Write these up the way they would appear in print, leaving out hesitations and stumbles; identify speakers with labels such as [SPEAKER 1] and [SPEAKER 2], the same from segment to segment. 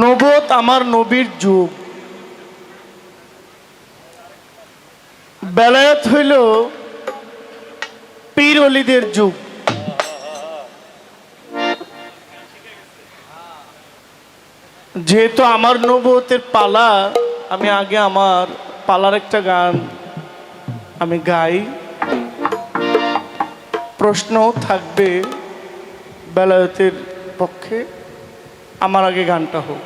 [SPEAKER 1] নবুয়ত আমার নবীর যুগ, বেলায়েত হইল পীর ওলিদের যুগ। যেহেতু আমার নবুয়তের পালা, আমি আগে আমার পালার একটা গান আমি গাই, প্রশ্নও থাকবে বেলায়েতের পক্ষে। আমার আগে গানটা হোক।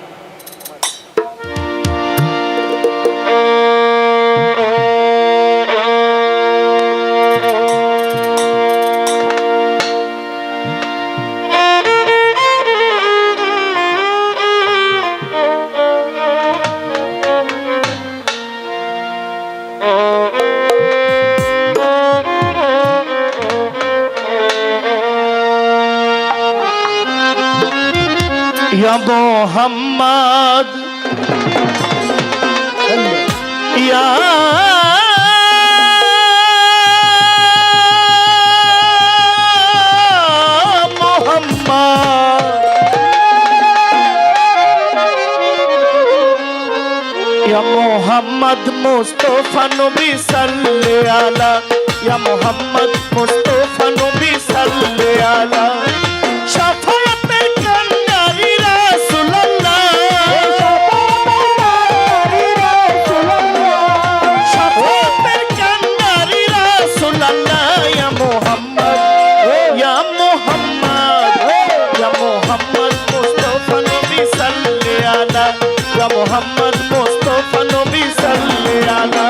[SPEAKER 1] या मोहम्मद या मोहम्मद मुस्तफा नबी सल्ले अला, या मोहम्मद मुस्तफा नबी सल्ले अला। मोहम्मद मुस्तफा नबी सल्ले अला।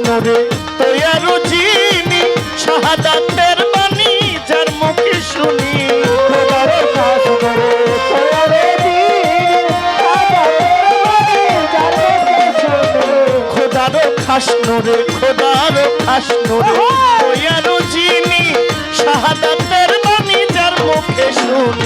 [SPEAKER 1] নূরে তোয়ারো জিনি শাহাদাতের বাণী যার মুখে শুনি, খোদার খাস নূরে তোয়ারো জিনি শাহাদাতের বাণী যার মুখে শুনি, খোদার খাস নূরে তোয়ারো জিনি শাহাদাতের বাণী যার মুখে শুনি।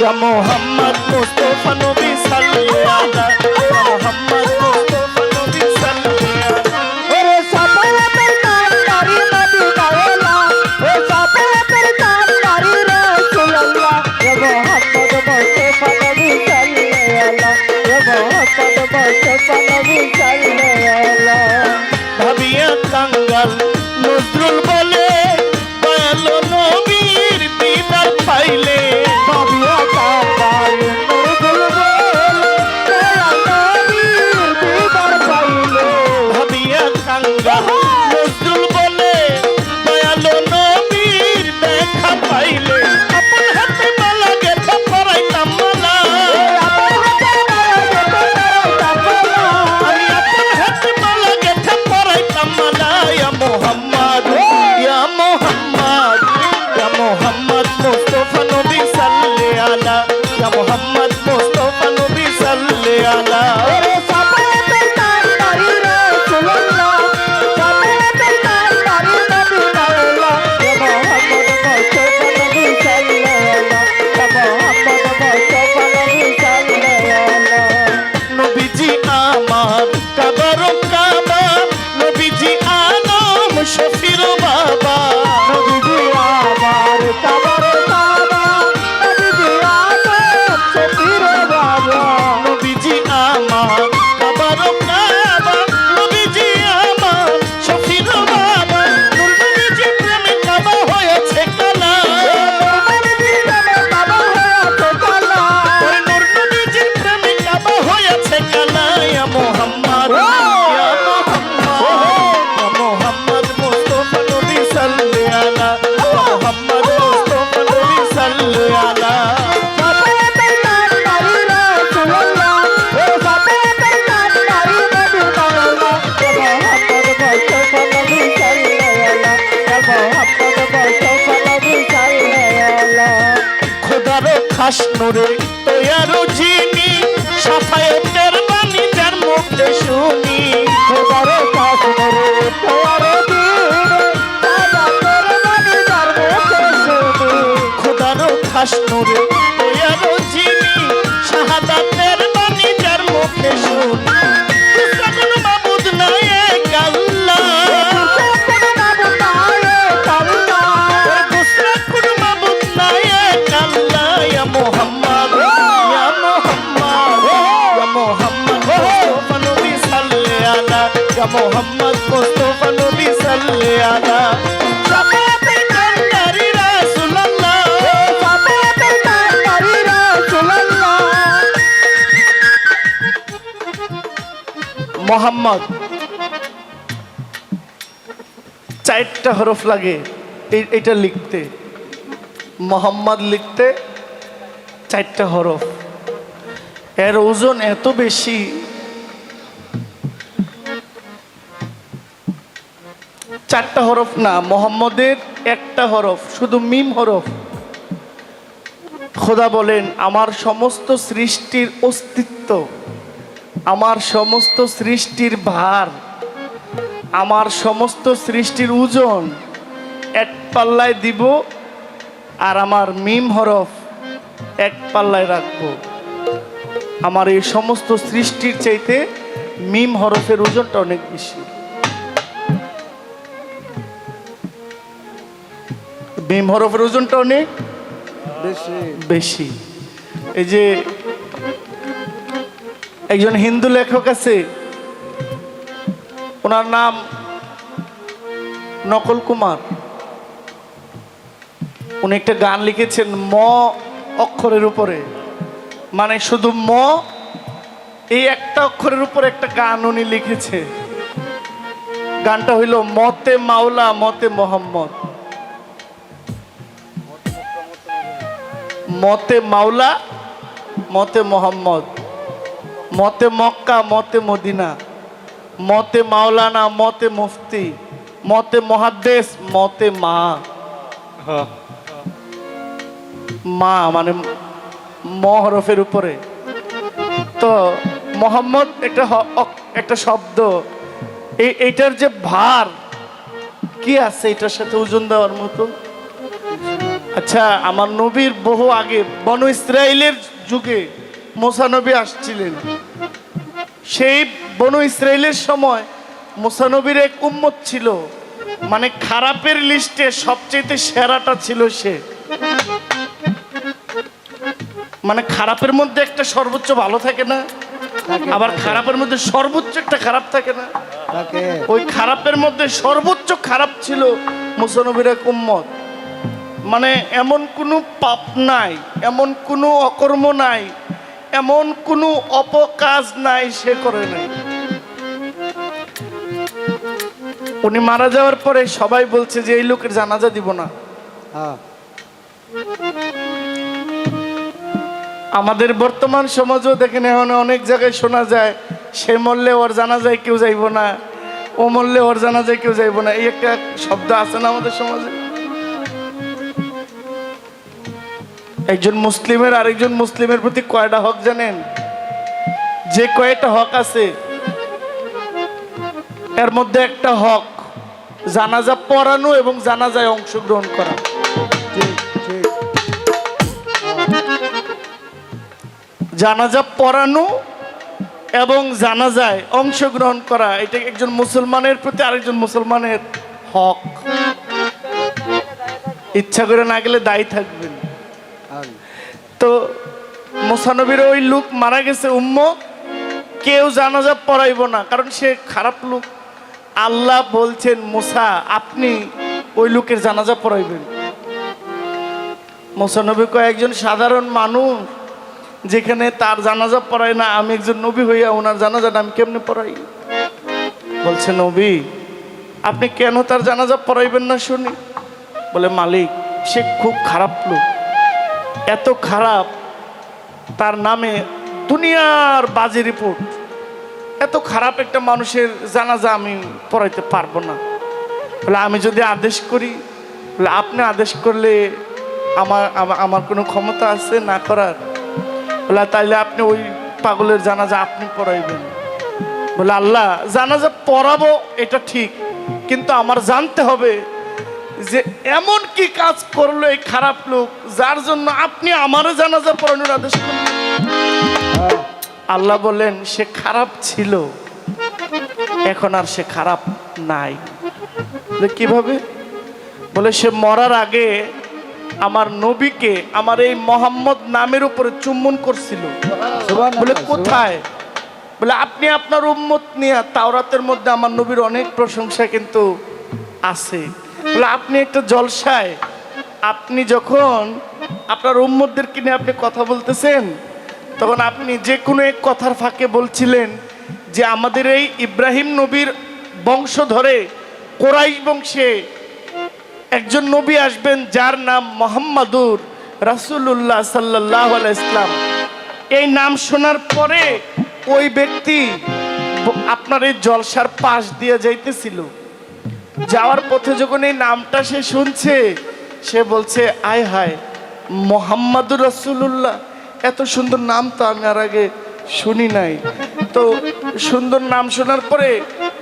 [SPEAKER 1] या मोहम्मद मुस्तफा नबी सल्ले अला, या मोहम्मद मुस्तफा नबी सल्ले अला। ओरे सापला पर तारी नबी गावेला, ओ सापला पर तारी रसूल अल्लाह, या मोहम्मद मुस्तफा नबी सल्ले अला, या मोहम्मद मुस्तफा नबी सल्ले अला। भाबिया कंगाल नजरुल बोले दयालु नबीर दीदार पाइले, নবীজি আমার কাবার কাবা, নবীজি আলম শফির বাবা,
[SPEAKER 2] নবীজি আমার কাবার কাবা, নবীজি আলম শফির বাবা,
[SPEAKER 1] নবীজি আমার কাবার কাবা, নবীজি আমার শফির বাবা, নবীজি প্রেমে কাবা হয়েছে কালা,
[SPEAKER 2] নবীজি আমার কাবা হয়েছে কালা,
[SPEAKER 1] ওরে নূর নবীজি প্রেমে কাবা হয়েছে কালা। ইয়া মুহাম্মদ ইয়া মুহাম্মদ মুস্তাফা নবী সাল্লি আলা, মুহাম্মদ মুস্তাফা নবী সাল্লি আলা।
[SPEAKER 2] সাফায়াতের নাম নারী রাসূলুল্লাহ, ও সাফায়াতের নাম নারী নবী কামাল্লাহ, মুহাম্মদ মুস্তাফা নবী সাল্লাল্লাহু আলাইহি, মুহাম্মদ মুস্তাফা নবী সাল্লাল্লাহু।
[SPEAKER 1] খোদার খাস নূরে তৈয়ারো যিনি, সাফায়াতের বাণী যার মুখে শুনি,
[SPEAKER 2] খোদার কাসমরে তোয়ারে দিনে, সাদাতের বাণী যার মুখে শুনি।
[SPEAKER 1] খোদার খাস নূরে তৈয়ারো যিনি, শাহাদাতের বাণী যার মুখে শুনি। দুসরা কোনো মাবুদ নাই এক আল্লাহ, দুসরা কোনো মাবুদ নাই এক আল্লাহ। ইয়া মুহাম্মদ ইয়া মুহাম্মদ ইয়া মুহাম্মদ মুস্তাফা নবী সাল্লি আলা, ইয়া মুহাম্মদ মুস্তাফা নবী সাল্লি আলা। শাফায়াতের কান্ডারি রাসূলুল্লাহ, মোহাম্মদ চারটা হরফ লাগে এইটা লিখতে, মোহাম্মদ লিখতে চারটা হরফ। এর ওজন এত বেশি, চারটা হরফ না, মোহাম্মদের একটা হরফ, শুধু মিম হরফ। খোদা বলেন আমার সমস্ত সৃষ্টির অস্তিত্ব, আমার সমস্ত সৃষ্টির ভার, আমার সমস্ত সৃষ্টির ওজন এক পাল্লায় দিব, আর আমার মিম হরফ এক পাল্লায় রাখবো। আমার এই সমস্ত সৃষ্টির চাইতে মিম হরফের ওজনটা অনেক বেশি। মিম হরফের ওজনটা অনেক বেশি। এই যে একজন হিন্দু লেখক আছে, ওনার নাম নকল কুমার। উনি একটা গান লিখেছেন ম অক্ষরের উপরে, মানে শুধু ম এই একটা অক্ষরের উপর একটা গান উনি লিখেছে। গানটা হইল মতে মাওলা মতে মোহাম্মদ, মতে মাওলা মতে মোহাম্মদ, মতে মক্কা মতে মদিনা, মতে মাওলানা মতে মুফতি, মতে মহাদ্দেশ মতে মা। মা মানে ম হরফের উপরে। তো মোহাম্মদ একটা শব্দ, এইটার যে ভার কি আছে এটার সাথে ওজন দেওয়ার মতো। আচ্ছা, আমার নবীর বহু আগে বনু ইসরাইলের যুগে মুসা নবী আসছিলেন। সেই বনু ইসরাইলের সময় মুসা নবীর এক উম্মত ছিল, মানে খারাপের লিস্টে সবচেয়ে সেরাটা ছিল সে। মানে খারাপের মধ্যে একটা সর্বোচ্চ ভালো থাকে না, আবার খারাপের মধ্যে সর্বোচ্চ একটা খারাপ থাকে না। ওই খারাপের মধ্যে সর্বোচ্চ খারাপ ছিল মুসা নবীর এক উম্মত। মানে এমন কোনো পাপ নাই, এমন কোনো অকর্ম নাই, এমন কোনো অপকাজ নাই সে করে নাই। উনি মারা যাওয়ার পরে সবাই বলছে যে এই লোকের জানাজা দিব না। আমাদের বর্তমান সমাজও দেখেন এখন অনেক জায়গায় শোনা যায় সে মরলে ওর জানাজায় কেউ যাইব না, ও মরলে ওর জানাজায় কেউ যাইব না, এই একটা শব্দ আছে না আমাদের সমাজে। একজন মুসলিমের আরেকজন মুসলিমের প্রতি কয়টা হক জানেন? যে কয়টা হক আছে এর মধ্যে একটা হক জানাজা পড়ানো এবং জানাজায় অংশগ্রহণ করা। জানাজা পড়ানো এবং জানাজায় অংশগ্রহণ করা এটা একজন মুসলমানের প্রতি আরেকজন মুসলমানের হক। ইচ্ছা করে না গেলে দায়ী থাকবেন। তো মুসা নবীর ওই লোক মারা গেছে, উম্মত কেউ জানাজা পড়াইব না, কারণ সে খারাপ লোক। আল্লাহ বলছেন মুসা আপনি ওই লোকের জানাজা পড়াইবেন। মুসা নবী কয়েকজন সাধারণ মানুষ, যেখানে তার জানাজা পড়ায় না, আমি একজন নবী হইয়া ওনার জানাজাটা আমি কেমনে পড়াই? বলছে নবী আপনি কেন তার জানাজা পড়াইবেন না শুনি? বলে মালিক সে খুব খারাপ লোক, এত খারাপ তার নামে দুনিয়ার বাজে রিপোর্ট, এত খারাপ একটা মানুষের জানাজা আমি পড়াইতে পারবো না। বলে আমি যদি আদেশ করি? বলে আপনি আদেশ করলে আমার কোনো ক্ষমতা আছে না করার? বলে তাইলে আপনি ওই পাগলের জানাজা আপনি পড়াইবেন। বলে আল্লাহ জানাজা পড়াবো এটা ঠিক, কিন্তু আমার জানতে হবে যে এমন কি কাজ করলো এই খারাপ লোক যার জন্য আপনি আমারও জানাজা পড়ানোর আদেশ করলেন? আল্লাহ বলেন সে খারাপ ছিল, এখন আর সে খারাপ নাই। কিভাবে? বলে সে মরার আগে আমার নবীকে আমার এই মোহাম্মদ নামের উপরে চুম্বন করছিল। বলে কোথায়? বলে আপনি আপনার উম্মত নিয়ে তাওরাতের মধ্যে আমার নবীর অনেক প্রশংসা কিন্তু আছে। বলে আপনি একটা জলসায় আপনি যখন আপনার উম্মতদেরকে নিয়ে আপনি কথা বলতেছেন, তখন আপনি যে কোনো এক কথার ফাঁকে বলছিলেন যে আমাদের এই ইব্রাহিম নবীর বংশ ধরে কোরাইশ বংশে একজন নবী আসবেন যার নাম মোহাম্মদুর রাসূলুল্লাহ সাল্লাল্লাহু আলাইহি ইসলাম। এই নাম শোনার পরে ওই ব্যক্তি আপনার এই জলসার পাশ দিয়ে যাইতেছিল, যাওয়ার পথে যখন এই নামটা সে শুনছে, সে বলছে আয় হায় মোহাম্মদুর রাসূলুল্লাহ, এত সুন্দর নাম তো আমি আর আগে শুনি নাই। তো সুন্দর নাম শোনার পরে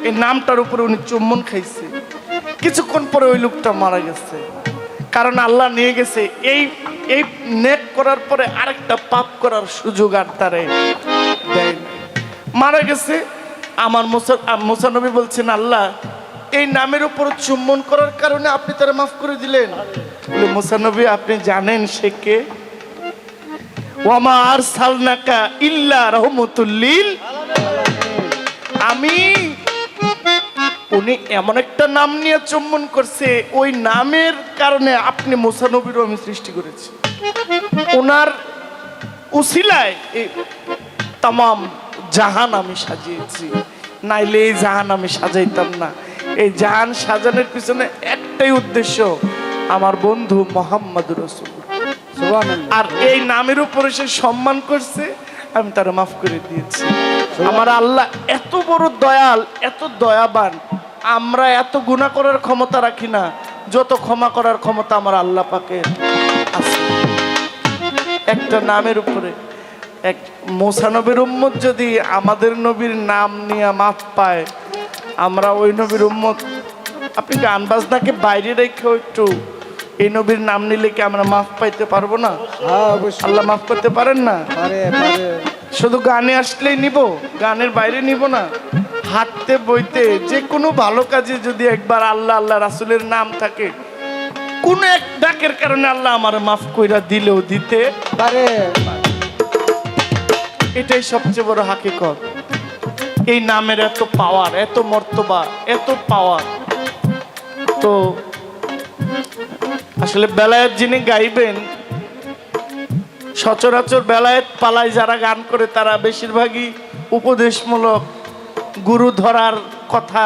[SPEAKER 1] এই নামটার উপরে উনি চুম্বন খাইছে। কিছুক্ষণ পরে ওই লোকটা মারা গেছে, কারণ আল্লাহ নিয়ে গেছে এই এই নেক করার পরে আরেকটা পাপ করার সুযোগ আর তারে দেয় না। মারা গেছে। আমার মুসা নবী বলছেন আল্লাহ এই নামের উপর চুম্বন করার কারণে আপনি তারা মাফ করে দিলেন। বলে মুসা নবী আপনি জানেন সে কে? ওয়ামা আরসালনাকা ইল্লা রাহমাতুল লিল আমি উনি এমন একটা নাম নিয়ে চুম্বন করছে, ওই নামের কারণে আপনি মুসা নবীরও আমি সৃষ্টি করেছি। ওনার উসিলায় এই তামাম জাহান আমি সাজিয়েছি, নাইলে এই জাহান আমি সাজাইতাম না। এই জাহান সাজানোর পিছনে একটাই উদ্দেশ্য, আমার বন্ধু মোহাম্মদুর রাসূলুল্লাহ। আর এই নামের উপরে সে সম্মান করছে, আমি তারা মাফ করে দিয়েছি। আমার আল্লাহ এত বড় দয়াল, এত দয়াবান। আমরা এত গুনাহ করার ক্ষমতা রাখি না যত ক্ষমা করার ক্ষমতা আমার আল্লাহ পাকের আছে। একটা নামের উপরে এক মুসা নবীর উম্মত যদি আমাদের নবীর নাম নিয়ে মাফ পায়, আমরা ওই নবীর উম্মত। আপনি গান বাজনাকে বাইরে রেখেও একটু এই নবীর নাম নিলে কি আমরা মাফ পাইতে পারবো না? আল্লাহ মাফ করতে পারেন না? শুধু গানে আসলেই নিব, গানের বাইরে নিব না। হাঁটতে বইতে যে কোনো ভালো কাজে যদি একবার আল্লাহ আল্লাহ রাসূলের নাম থাকে, কোন এক ডাকের কারণে আল্লাহ আমার মাফ কইরা দিলেও দিতে পারে। এটাই সবচেয়ে বড় হাকিকত। এই নামের এত পাওয়ার, এত মর্তবা, এত পাওয়ার। তো আসলে বেলায়েত যিনি গাইবেন, সচরাচর বেলায়েত পালায় যারা গান করে তারা বেশিরভাগই উপদেশমূলক, গুরু ধরার কথা,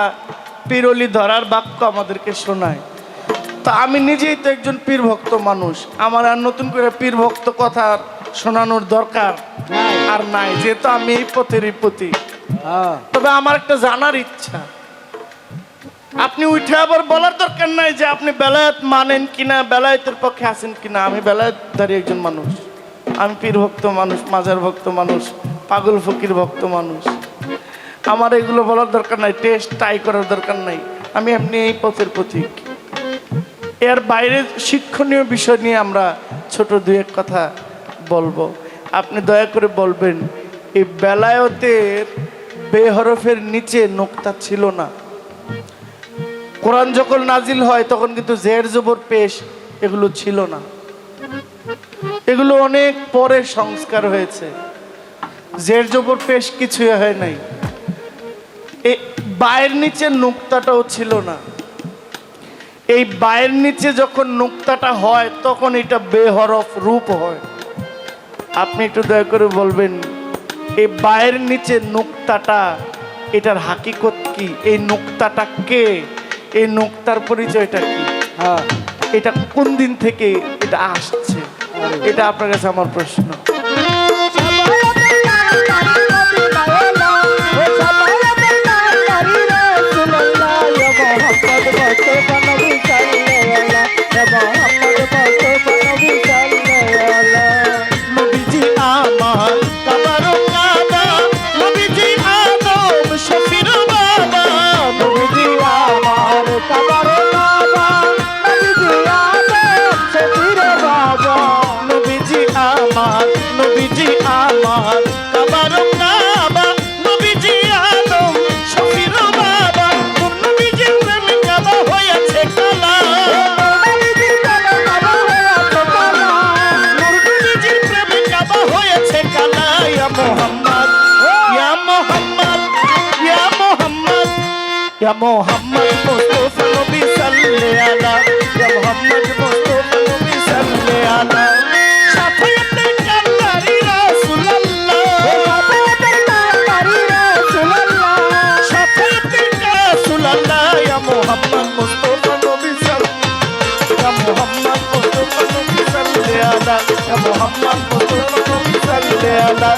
[SPEAKER 1] পীরলি ধরার বাক্য আমাদেরকে শোনায়। তা আমি নিজেই তো একজন পীর ভক্ত মানুষ, আমার আর নতুন করে পীর ভক্ত কথা শোনানোর দরকার আর নাই, যেহেতু আমি এই পথেরই প্রতি। তবে আমার একটা জানার ইচ্ছা, আপনি উঠে আবার বলার দরকার নাই যে আপনি বেলায়েত মানেন কিনা, বেলায়েতের পক্ষে আছেন কিনা। আমি বেলায়েতধারী একজন মানুষ, আমি পীর ভক্ত মানুষ, মাজার ভক্ত মানুষ, পাগল ফকির ভক্ত মানুষ। আমার এগুলো বলার দরকার নাই, টেস্ট ট্রাই করার দরকার নাই। আমি এমনি এই পথের পথিক। এর বাইরে শিক্ষণীয় বিষয় নিয়ে আমরা ছোট দুই এক কথা বলবো। আপনি দয়া করে বলবেন এই বেলায়েতের বেহরফের নিচে নোক্তা ছিল না। কোরআন যখন নাজিল হয় তখন কিন্তু জের জবর পেশ এগুলো ছিল না, এগুলো অনেক পরে সংস্কার হয়েছে। জের জবর পেশ কিছুই হয় নাই, এই বায়ের নিচে নোক্তাটাও ছিল না। এই বায়ের নিচে যখন নোক্তাটা হয় তখন এটা বেহরফ রূপ হয়। আপনি একটু দয়া করে বলবেন এই বায়ের নিচে নোক্তাটা এটার হাকিকত কি, এই নোক্তাটা কে, এই নোক্তার পরিচয়টা কি,
[SPEAKER 2] হ্যাঁ
[SPEAKER 1] এটা কোন দিন থেকে এটা আসছে, এটা আপনার কাছে আমার প্রশ্ন। নবীজি আমার কাবারও কাবা, নবীজি আদম শফির বাবা, নবীজি আমার কাবারও কাবা, নবীজি আদম শফির বাবা, নবীজি আমার, নবীজি আমার কাবারও কাবা, নবীজি আদম শফির বাবা, নবীজির প্রেমে কাবা হয়েছে কালা, নবীজির প্রেমে কাবা হয়েছে কালা। ইয়া মুহাম্মদ, ইয়া মুহাম্মদ, ইয়া মুহাম্মদ, ইয়া মুহাম্মদ মুস্তাফা নবী সাল্লি আলা, ইয়া মুহাম্মদ মুস্তাফা নবী সাল্লি আলা, শাফায়াতুল কান্দারি রাসূলুল্লাহ, শাফায়াতুল রাসূলুল্লাহ, ইয়া মুহাম্মদ মুস্তাফা নবী সাল্লি, ইয়া মুহাম্মদ মুস্তাফা নবী সাল্লি আলা, ইয়া মুহাম্মদ মুস্তাফা নবী সাল্লি আলা,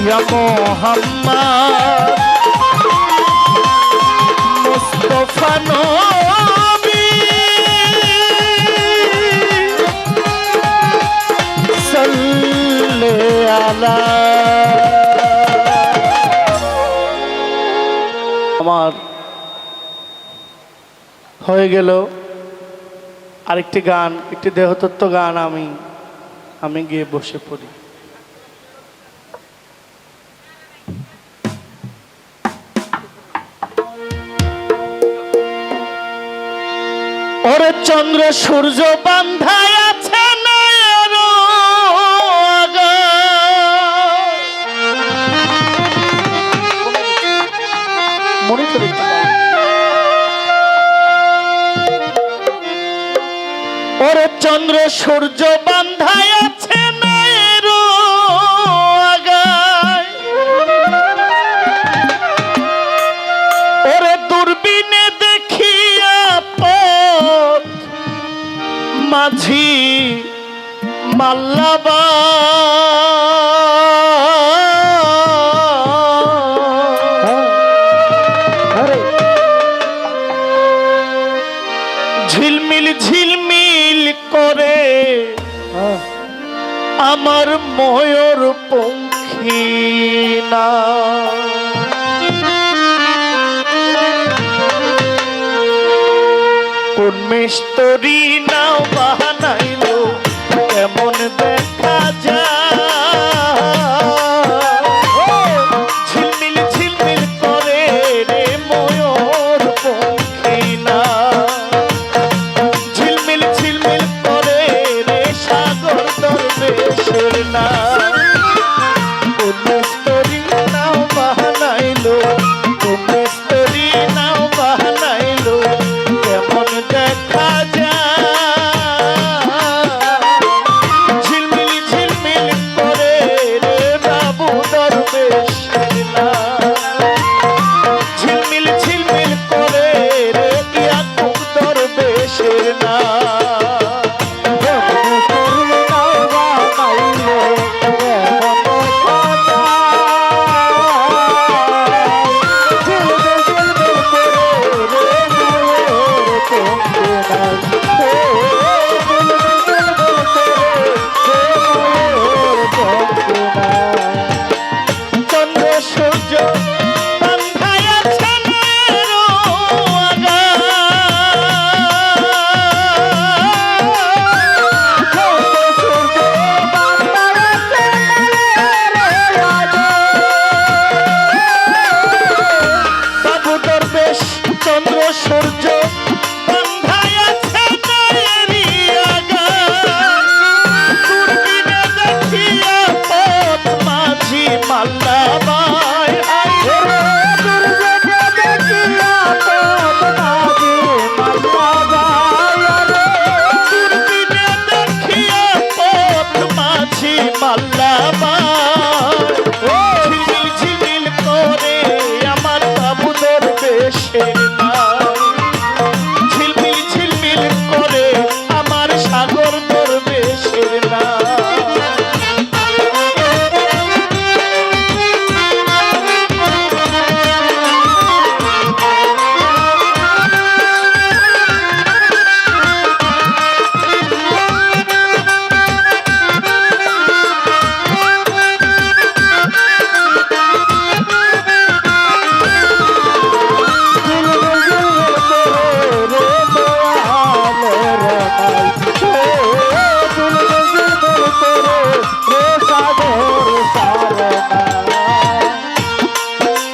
[SPEAKER 1] ইয়া মুহাম্মদ মুস্তাফা নবী সাল্লি আলা। আমার হয়ে গেল আরেকটি গান, একটি দেহতত্ত্ব গান আমি গিয়ে বসে পড়ি। ওরে চন্দ্র সূর্য বান্ধায় আছে নয়ের আগায়, মনে করে একটু গান। ওরে চন্দ্র সূর্য বান্ধায় আছে নয়ের আগায়, ওরে দূরবীনে দেখিয়া পথ মাঝি মাল্লাবা, ঝিলমিল ঝিলমিল করে আমার ময়ূর পঙ্খী না, কোন মিস্ত্রি নাও বানাইলো কেমন দেখা যায়, ঝিলমিল ঝিলমিল করে রে ময়ূর পঙ্খী না, ঝিলমিল ঝিলমিল করে রে সাগর দরবেশের না, কোন মিস্ত্রি নাও বানাইলো, কোন মিস্ত্রি নাও বানাইলো কেমন দেখা যায়, ঝিলমিল ঝিলমিল করে রে বাবু দরবেশের না, ঝিলমিল ঝিলমিল করে রে ইয়াকুব দরবেশের না। চন্দ্র সূর্য বান্ধায় আছে নয়ের আগায়, মাল্লা বাই হাই
[SPEAKER 2] ওরে দুর্গে দেখিয়া পথ মাঝি মাল্লা বাই রে
[SPEAKER 1] দূরবীনে দেখিয়া পথ মাঝি মাল্লা বাই ঝিলমিল ঝিলমিল করে আমার বাবুদের বেশের নাম ঝিলমিল ঝিলমিল করে আমার সাগর দরবেশের নাম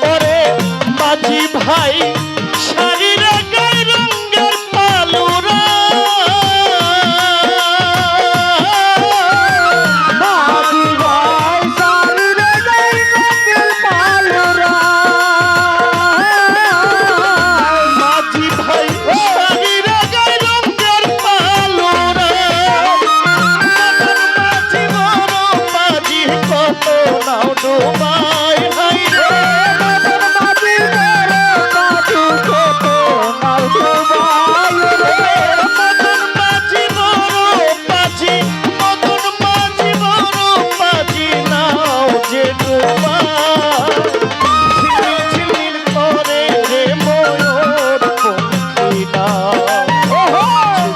[SPEAKER 1] ওরে মাঝি ভাই শাড়ির গায়ে রঙের পালুরা মাঝি ভাই শাড়ির গায়ে রঙের পালুরা মাঝি বড় মাঝি কত নাও ডোবাই হাই রে মদন মাঝি বড় মাঝি মদন মাঝি বড় মাঝি নাও যে ডোবাই ঝিলমিল ঝিলমিল করে রে ময়ূর পঙ্খী নাও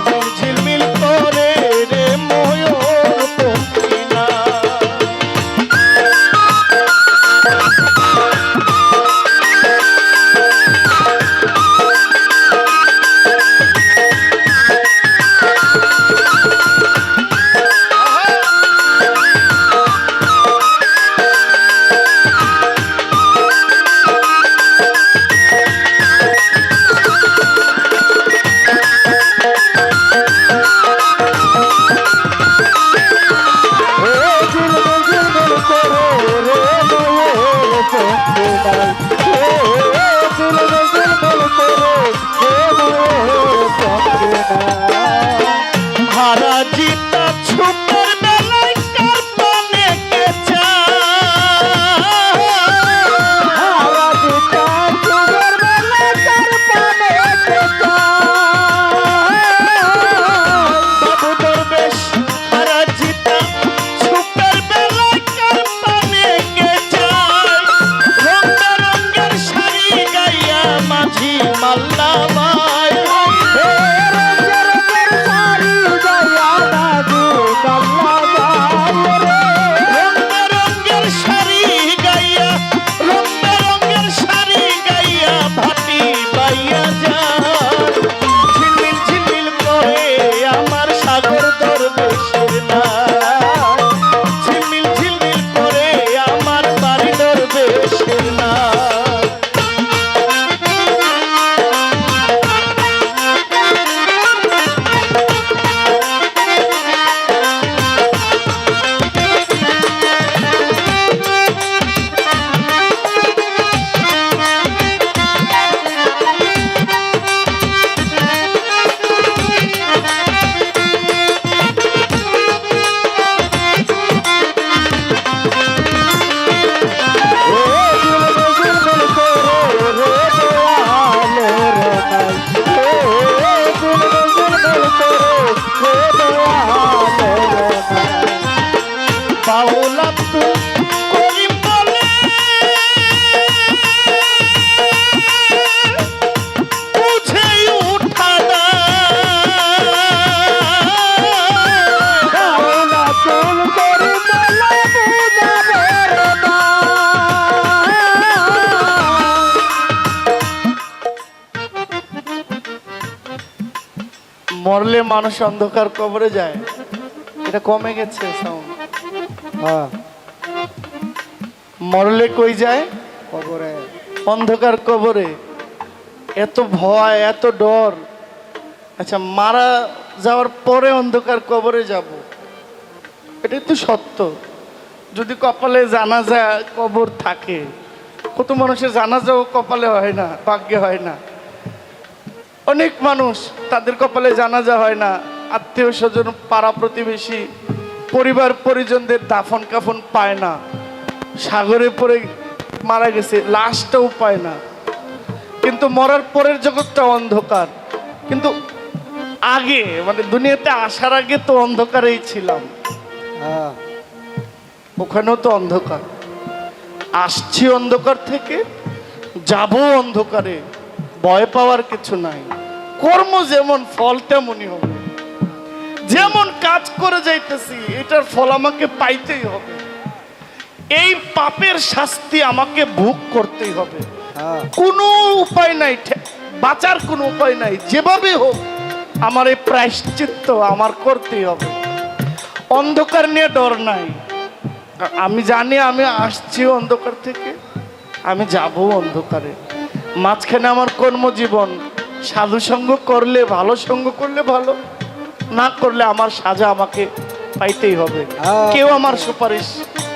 [SPEAKER 1] ঝিলমিল ঝিলমিল করে রে ময়ূর পঙ্খী নাও হারা জিতা ছুপের বেলায় কার পানে কে বাবু দরবেশ হারা জিতা ছুপের বেলায় কার পানে কে চায় রং বেরঙের শাড়ি গাইয়া মাঝি মাল্লা বাই রং বেরঙের শাড়ি গাইয়া রং বেরঙের শাড়ি গাইয়া ভাটি বাইয়া যায় ঝিলমিল ঝিলমিল করে আমার সাগর দরবেশের নাম ঝিলমিল ঝিলমিল করে আমার বাড়ি দরবেশের নাম বাউল আব্দুল করিম বলে বুঝে উঠা না মরলে মানুষ অন্ধকার কবরে যায় এটা কমে গেছে সাউন্ড মরলে কই যায়
[SPEAKER 2] কবরে
[SPEAKER 1] অন্ধকার কবরে এত ভয় এত ডর আচ্ছা মারা যাওয়ার পরে অন্ধকার কবরে যাব এটাই তো সত্য যদি কপালে জানাজা কবর থাকে, কত মানুষের জানাজাও কপালে হয় না, ভাগ্যে হয় না। অনেক মানুষ তাদের কপালে জানাজা হয় না, আত্মীয় স্বজন পাড়া প্রতিবেশী পরিবার পরিজনদের দাফন কাফন পায় না, সাগরে পড়ে মারা গেছে, লাশটাও পায় না। কিন্তু মরার পরের জগৎটা অন্ধকার। কিন্তু আগে মানে দুনিয়াতে আসার আগে তো অন্ধকারেই ছিলাম,
[SPEAKER 2] হ্যাঁ
[SPEAKER 1] ওখানেও তো অন্ধকার। আসছি অন্ধকার থেকে, যাব অন্ধকারে, ভয় পাওয়ার কিছু নাই। কর্ম যেমন ফল তেমনই হবে। যেমন কাজ করে যাইতেছি এটার ফল আমাকে পাইতেই হবে। এই পাপের শাস্তি আমাকে ভোগ করতেই হবে।
[SPEAKER 2] হ্যাঁ
[SPEAKER 1] কোনো উপায় নাই, বাঁচার কোনো উপায় নাই। যেভাবে হোক আমার এই প্রায়শ্চিত্ত আমার করতেই হবে। অন্ধকার নিয়ে ডর নাই। আমি জানি আমি আসছি অন্ধকার থেকে, আমি যাব অন্ধকারে। মাঝখানে আমার কর্মজীবন, সাধু সঙ্গ করলে ভালো, সঙ্গ করলে ভালো, না করলে আমার সাজা আমাকে পাইতেই হবে। কেউ আমার সুপারিশ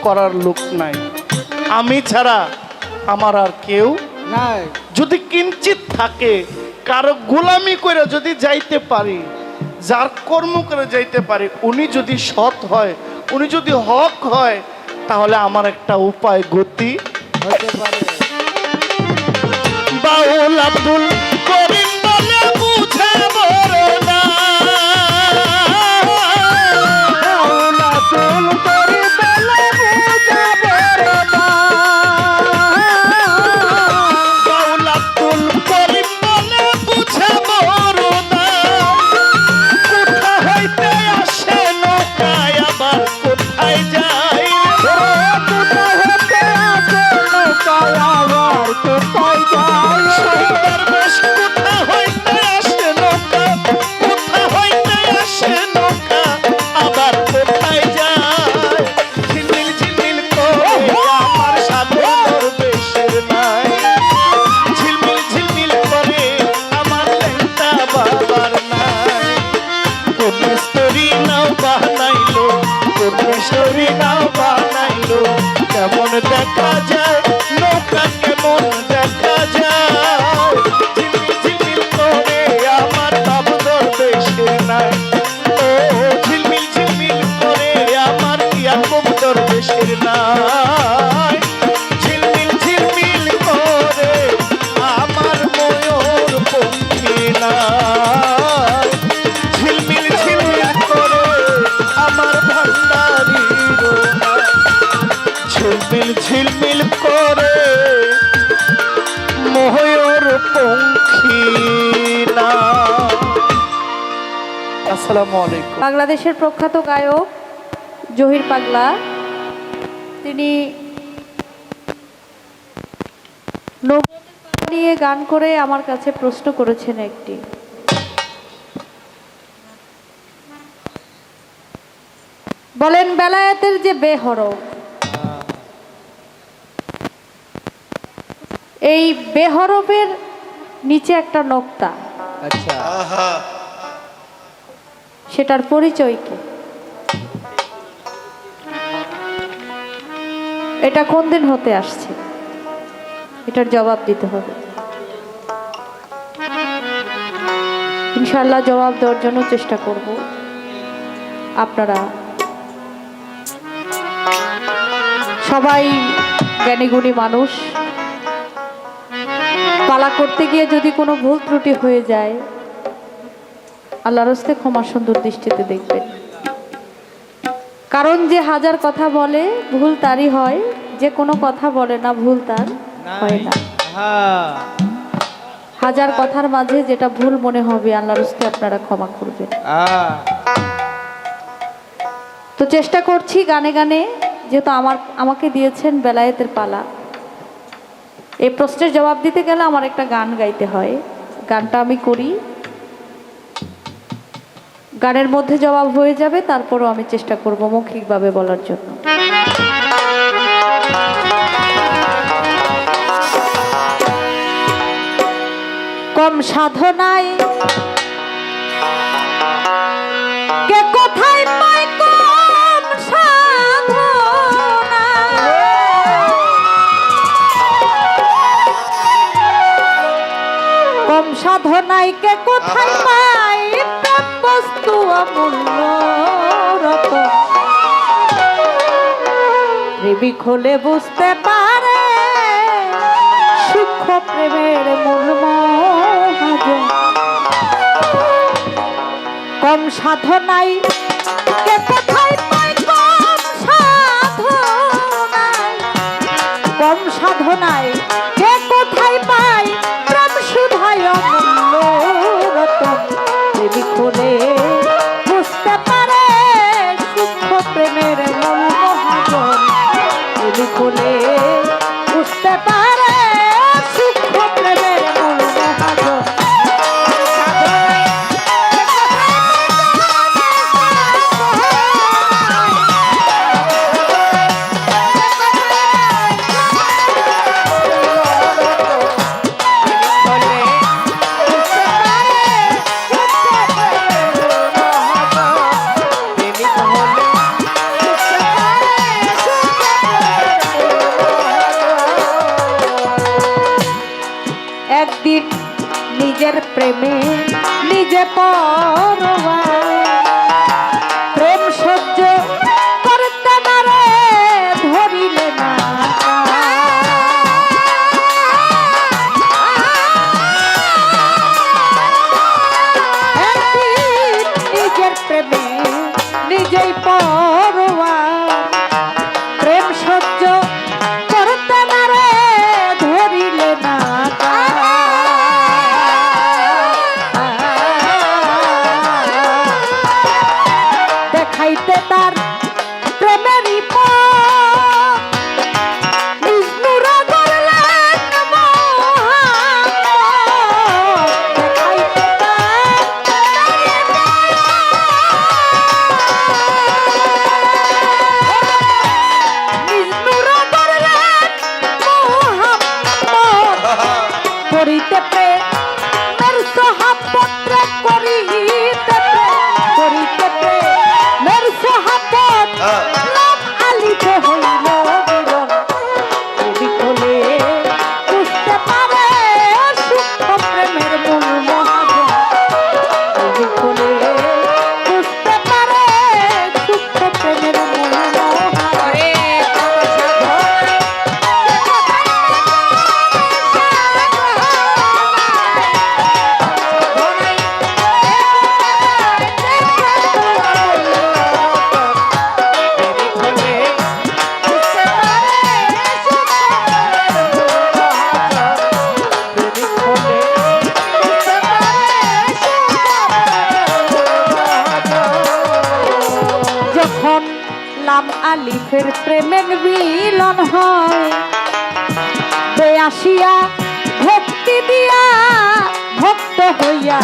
[SPEAKER 1] করার লোক নাই, আমি ছাড়া আমার আর কেউ
[SPEAKER 2] নাই।
[SPEAKER 1] যদি কিঞ্চিত থাকে, কারো গোলামি করে যদি যাইতে পারি, যার কর্ম করে যাইতে পারি, উনি যদি সৎ হয়, উনি যদি হক হয়, তাহলে আমার একটা উপায় গতি
[SPEAKER 2] হতে পারে।
[SPEAKER 1] বাউল আব্দুল করিম বলে বুঝে বড় না।
[SPEAKER 2] বাউল আব্দুল করিম বলে বুঝে বড় না।
[SPEAKER 1] বাউল আব্দুল করিম বলে বুঝে বড় না। কোথা হইতে আসে নৌকায় আবার কোথায় যায়?
[SPEAKER 2] কোথা হতে আসে নৌকায় আবার কোথায় যায়?
[SPEAKER 1] সুন্দর বেশ কোথা হইতে আসে নৌকা, কোথা হইতে আসে নৌকা আবার কোথায় যায়? ঝিলমিল ঝিলমিল করে আমার সাধু দরবেশের নাই। ঝিলমিল ঝিলমিল করে আমার লেংটা বাবার নাই। কোন মিস্ত্রি নাও বানাইলো, কোন মিস্ত্রি নাও বানাইলো, কেমন দেখা যায় নৌকা, কেমন দেখা যায়? ঝিলমিল ঝিলমিল করে আমার বাবু দরবেশের নাই। ও ঝিলমিল ঝিলমিল করে আমার ইয়াকুব দরবেশের নাই। ঝিলমিল ঝিলমিল করে আমার ময়ূর পঙ্খী নাই। ঝিলমিল ঝিলমিল করে আমার ভান্ডারীর নাই। ঝিলমিল ঝিলমিল করে ময়ূর পঙ্খী না। আসসালামু আলাইকুম।
[SPEAKER 3] বাংলাদেশের প্রখ্যাত গায়ক জহির পাগলা, তিনি নবুয়তের নিয়ে গান করে আমার কাছে প্রশ্ন করেছেন একটি। বলেন, বেলায়েতের যে বেহরফ, এই বেহরফের নিচে একটা নোক্তা,
[SPEAKER 2] আচ্ছা
[SPEAKER 3] সেটার পরিচয় কি? এটা কোন দিন হতে আসছে? এটার জবাব দিতে হবে। ইনশাআল্লাহ জবাব দেওয়ার জন্য চেষ্টা করব। আপনারা সবাই জ্ঞানীগুণী মানুষ, পালা করতে গিয়ে যদি কোনো ভুল ত্রুটি হয়ে যায়, আল্লাহর হস্তে ক্ষমা সুন্দর দৃষ্টিতে দেখবেন। কারণ যে হাজার কথা বলে ভুল তারই হয়, যে কোনো কথা বলে না ভুল তার হয় না। হাজার কথার মাঝে যেটা ভুল মনে হবে আল্লাহর হস্তে আপনারা ক্ষমা করবেন। তো চেষ্টা করছি গানে গানে, যেহেতু আমাকে দিয়েছেন বেলায়েতের পালা, এই প্রশ্নের জবাব দিতে গেলে আমার একটা গান গাইতে হয়। গানটা আমি করি, গানের মধ্যে জবাব হয়ে যাবে, তারপরও আমি চেষ্টা করব মৌখিকভাবে বলার জন্য। কম সাধনায় কে কোথায় পায়, কম সাধনায় সাধনায় কে কোথায় পাই প্রেম বস্তু অমূল্য রতন প্রেমিক হলে বুঝতে পারে সূক্ষ্ম প্রেমের মূল মহাজন কম সাধনায় কে কোথায় পাই কম সাধনায় কে কোথায় পাই প্রেম সুধায় অমূল্য রতন প্রেমিক হলে বুঝতে পারে সূক্ষ্ম প্রেমের মূল মহাজন প্রেমিক হলে বুঝতে পারে সূক্ষ্ম প্রেমের মূল মহাজন একদিন নিজের প্রেমে নিজে পরোয়া প্রেম সহ্য করতে না রে ধরিলে না একদিন নিজের প্রেমে নিজেই পরোয়া প্রেম সহ্য করতে না রে ধরিলে না দেখাইতে তার প্রেমেরই বিষ্ণুরা করলেন দেখাইতে বিষ্ণুরা করলেন করিতে প্রেমের সহাপত্র করিতে করিতে প্রেমের সহাপত নাম আলিতে হইল বিরল প্রেমিক হলে বুঝতে পারে সূক্ষ্ম প্রেমের মূল মহাজন প্রেমিক হলে বুঝতে পারে সূক্ষ্ম প্রেমের মূল যখন লাম আলিফের প্রেমের মিলন হয় বে আসিয়া ভক্তি দিয়া ভক্ত হইয়া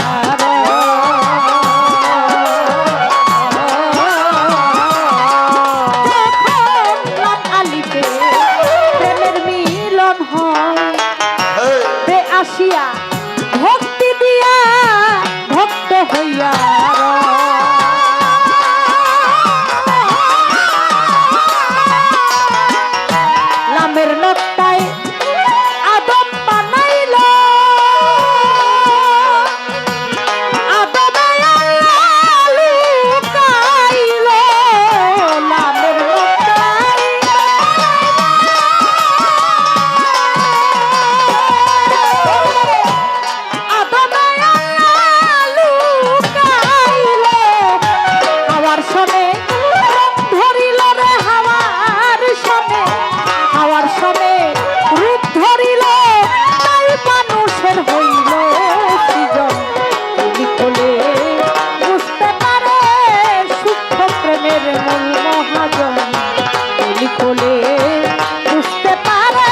[SPEAKER 3] যখন লাম আলিফের প্রেমের মিলন হয় বে আসিয়া ভক্তি দিয়া ভক্ত হইয়া লামের নকটায় আদম বানাইল আদমে আল্লাহ লুকাইল লামের নকটায় আদমে আল্লাহ লুকাইল হাওয়ার সনে ধরিল রে হাওয়ার সনে হাওয়ার সনে রূপ ধরিল তাই মানুষের হইল সৃজন প্রেমিক হলে বুঝতে পারে সূক্ষ্ম প্রেমের মূল মহাজন প্রেমিক হলে বুঝতে পারে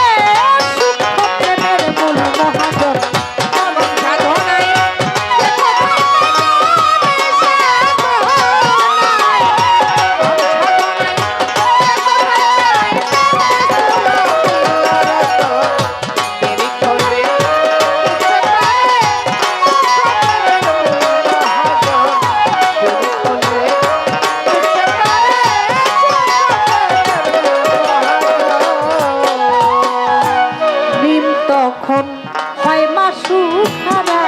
[SPEAKER 3] সূক্ষ্ম প্রেমের মূল মহাজন তখন হয় মাসু খারা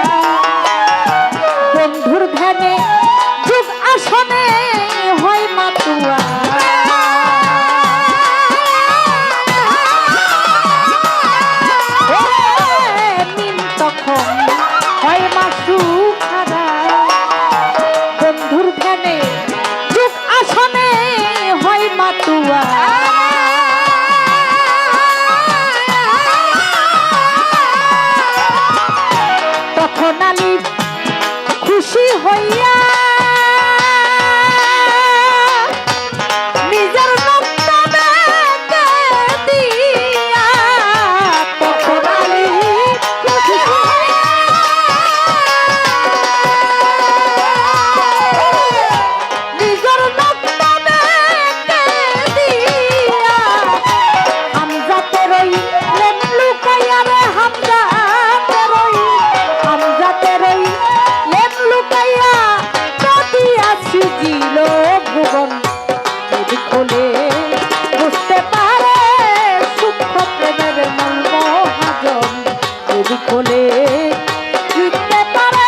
[SPEAKER 3] আলী খুশি হইয়া নিজের নকশা দেখে দিয়া, তখন আলী খুশি হইয়া নিজের নকশা দেখে দিয়া হামজাতের ওই লেপ লুকাইয়া রে হামজাতের ওই লেপ লুকাইয়া কাঁদিয়া সুজিল ভুবন এদিক হলে বুঝতে পারে সূক্ষ্ম প্রেমের মূল মহাজন, এদিক হলে বুঝতে পারে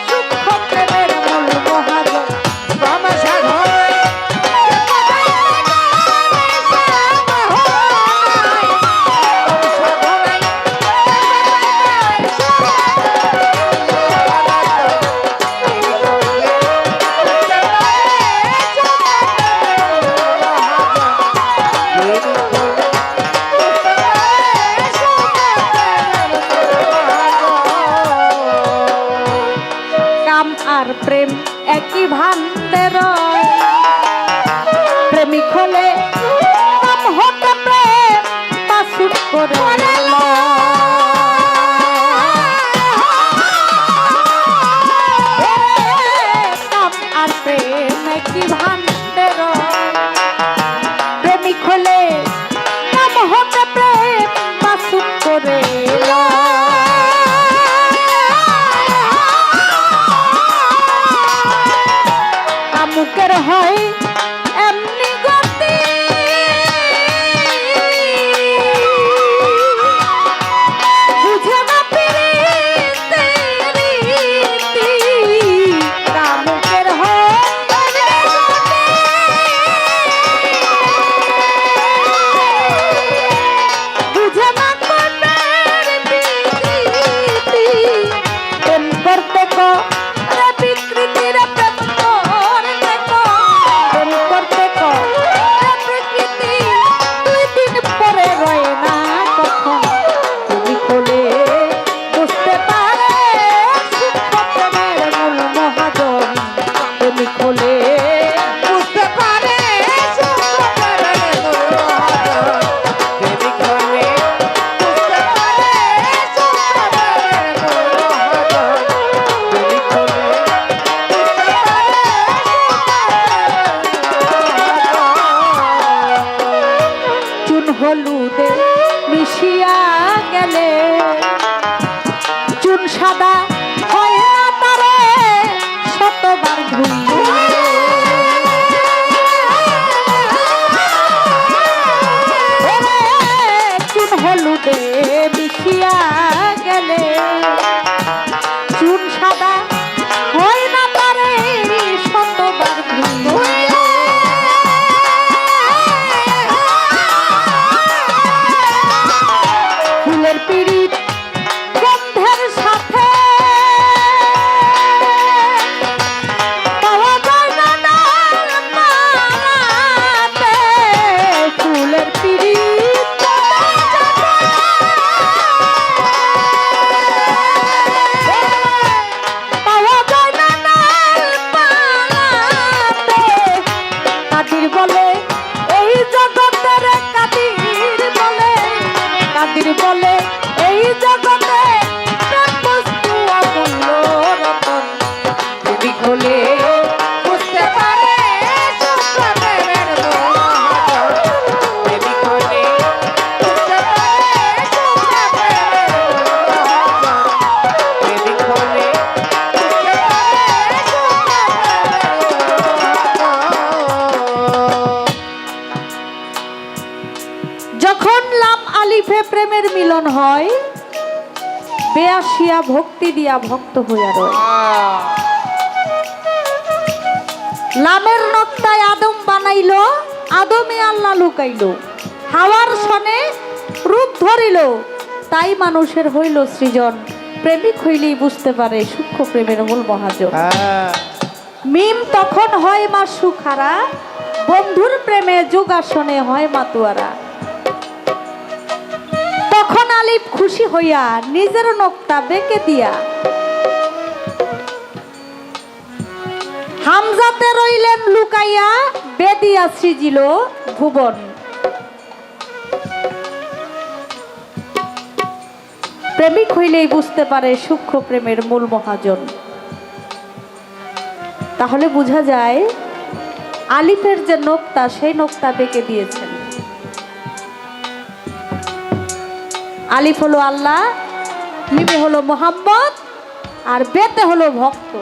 [SPEAKER 3] সূক্ষ্ম প্রেমের মূল মহাজন। কাম আর প্রেম একই ভান্ডের, প্রেমিক হলে কাম হতে প্রেম পাশুট করে কাম আর প্রেম একই ভান্ডের, প্রেমিক হলে কাম হতে প্রেম পাশুট করে মুখের হয় এমনি গতি, বুঝে না পিরিতি কামুকের হয় বুঝে না প্রেম করতে কো বিকৃতির প্রেম হলুদে মিশিয়া গেলে চুন সাদা হয় না তারে শতবার ধুইলে, চুন হলুদে মিশিয়া গেলে চুন সাদা হয় না তারে শতবার ধুইলে। ফুলের পিড়িত গন্ধের সাথে পাওয়া যায় না ডালপালাতে, ফুলের পিড়িত পাওয়া যায় না ডালপালাতে, কাদির বলে এই জগতের কাদির বলে এই জগতে প্রেম বস্তু অমূল্য রতন, এদিক হলে বুঝতে পারে সূক্ষ্ম প্রেমের মহাজন, এদিক হলে বুঝতে পারে সূক্ষ্ম প্রেমের মহাজন, এদিক হলে বুঝতে পারে সূক্ষ্ম প্রেমের মহাজন। যখন লাম আলিফে প্রেমের মিলন হয়, বেয়াসিয়া ভক্তি দিয়া ভক্ত হইয়া রয়। লামের নক্তায় আদম বানাইল, আদমে আল্লাহ লুকাইল, হাওয়ার সনে রূপ ধরিল, তাই মানুষের হইল সৃজন। প্রেমিক হইলেই বুঝতে পারে সূক্ষ্ম প্রেমের মূল মহাজন। মিম তখন হয় মা সুখারা, বন্ধুর প্রেমে যোগাসনে হয় মাতুয়ারা। তখন আলিফ খুশি হইয়া নিজের নক্তা বেঁকে দিয়া হামজাতে রইলেন লুকাইয়া, বেদিয়া সৃজিল ভুবন। প্রেমিক হইলেই বুঝতে পারে সূক্ষ্ম প্রেমের মূল মহাজন। তাহলে বোঝা যায় আলিফের যে নোক্তা, সেই নোক্তা বেঁকে দিয়েছেন। আলিফ হলো আল্লাহ, মিমে হলো মোহাম্মদ, আর বেতে হলো ভক্ত,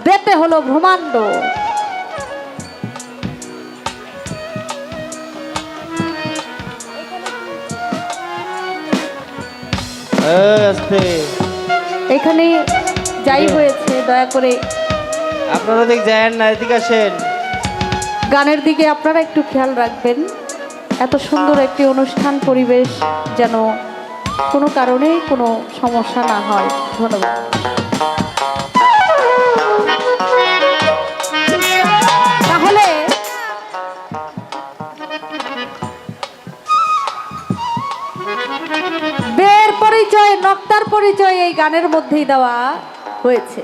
[SPEAKER 3] বেতে হলো ব্রহ্মাণ্ড। এখানে যাই হয়েছে দয়া করে
[SPEAKER 2] আপনারা দেখ যায় না, এদিকে আসেন।
[SPEAKER 3] গানের দিকে আপনারা একটু খেয়াল রাখবেন। এত সুন্দর একটি অনুষ্ঠান পরিবেশ যেন কোনো কারণে কোনো সমস্যা না হয়। ধন্যবাদ। তাহলে বের পরিচয়, নক্তার পরিচয় এই গানের মধ্যেই দেওয়া হয়েছে।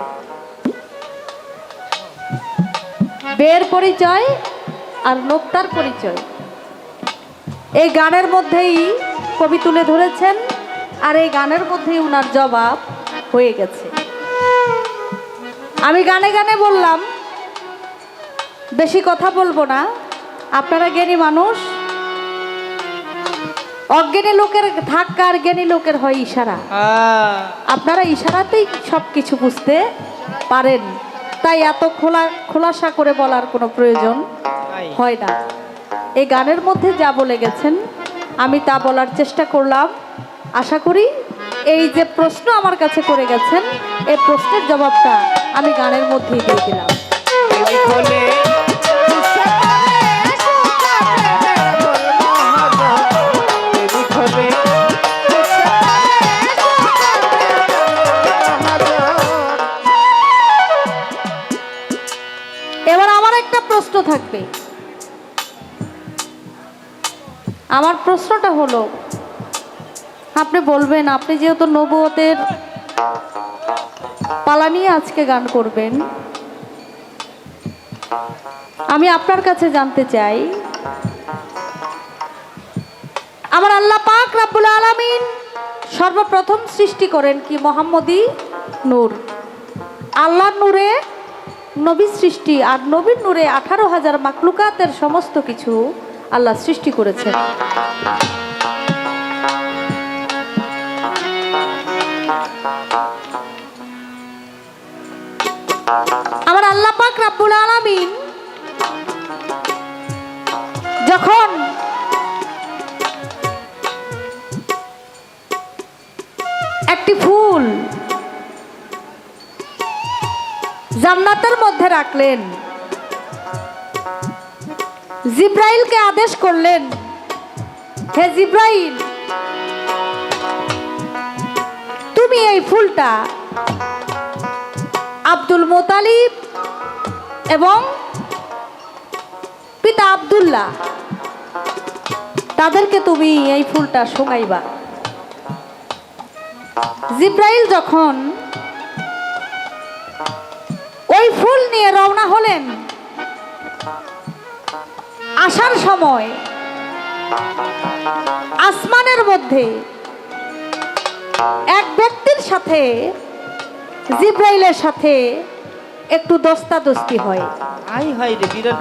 [SPEAKER 3] বের পরিচয় আর নক্তার পরিচয় এই গানের মধ্যেই কবি তুলে ধরেছেন, আর এই গানের মধ্যেই উনার জবাব হয়ে গেছে। আমি গানে গানে বললাম, বেশি কথা বলবো না। আপনারা জ্ঞানী মানুষ, অজ্ঞানী লোকের ধাক্কা আর জ্ঞানী লোকের হয় ইশারা। আপনারা ইশারাতেই সব কিছু বুঝতে পারেন, তাই এত খোলাসা করে বলার কোনো প্রয়োজন হয় না। এই গানের মধ্যে যা বলে গেছেন আমি তা বলার চেষ্টা করলাম। আশা করি এই যে প্রশ্ন আমার কাছে করে গেছেন, এই প্রশ্নের জবাবটা আমি গানের মধ্যেই দিয়ে দিলাম। এবার আমার একটা প্রশ্ন থাকবে। আমার প্রশ্নটা হলো, আপনি বলবেন, আপনি যেহেতু নবুয়তের পালা নিয়ে আজকে গান করবেন, আমি আপনার কাছে জানতে চাই, আমার আল্লাহ পাক রব্বুল আলামিন সর্বপ্রথম সৃষ্টি করেন কি? মোহাম্মদী নূর। আল্লাহর নূরে নবী সৃষ্টি, আর নবীর নূরে 18,000 মাখলুকাতের সমস্ত কিছু আল্লাহ সৃষ্টি করেছেন। আমার আল্লাহ পাক রব্বুল আলামিন যখন একটি ফুল জান্নাতের মধ্যে রাখলেন, জিব্রাইলকে আদেশ করলেন, হে জিব্রাইল, তুমি এই ফুলটা আব্দুল মুতালিব এবং পিতা আব্দুল্লাহ তাদেরকে তুমি এই ফুলটা শোনাইবা। জিব্রাইল যখন ওই ফুল নিয়ে রওনা হলেন, আসার সময় আসমানের মধ্যে এক ব্যক্তির সাথে জিব্রাইলের সাথে একটু দস্তাদস্তি হয়।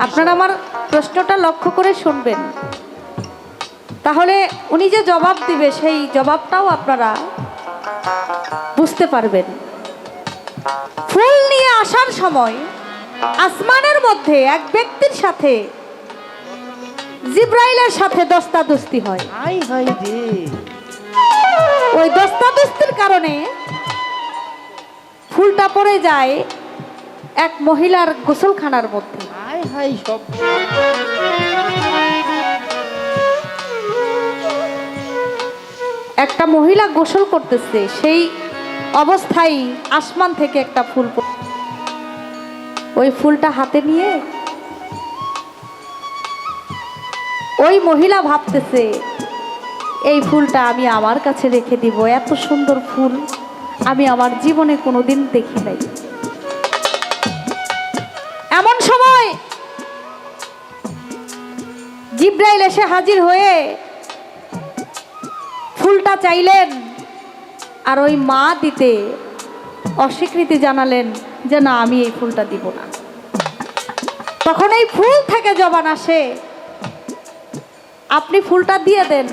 [SPEAKER 3] আপনারা আমার প্রশ্নটা লক্ষ্য করে শুনবেন, তাহলে উনি যে জবাব দিবে সেই জবাবটাও আপনারা বুঝতে পারবেন। ফুল নিয়ে আসার সময় আসমানের মধ্যে এক ব্যক্তির সাথে জিব্রাইলের সাথে দস্তাদস্তি হয়। ওই দস্তাদস্তির কারণে ফুলটা পড়ে যায় এক মহিলার গোসলখানার মধ্যে। একটা মহিলা গোসল করতেছে, সেই অবস্থায় আসমান থেকে একটা ফুল, ওই ফুলটা হাতে নিয়ে ওই মহিলা ভাবতেছে, এই ফুলটা আমি আমার কাছে রেখে দিব। এত সুন্দর ফুল আমি আমার জীবনে কোনোদিন দেখি নাই। এমন সময় জিব্রাইল এসে হাজির হয়ে ফুলটা চাইলেন, আর ওই মা দিতে অস্বীকৃতি জানালেন যে না, আমি এই ফুলটা দিব না। তখন এই ফুল থেকে জবান আসে, আপনি ফুলটা দিয়ে দেন,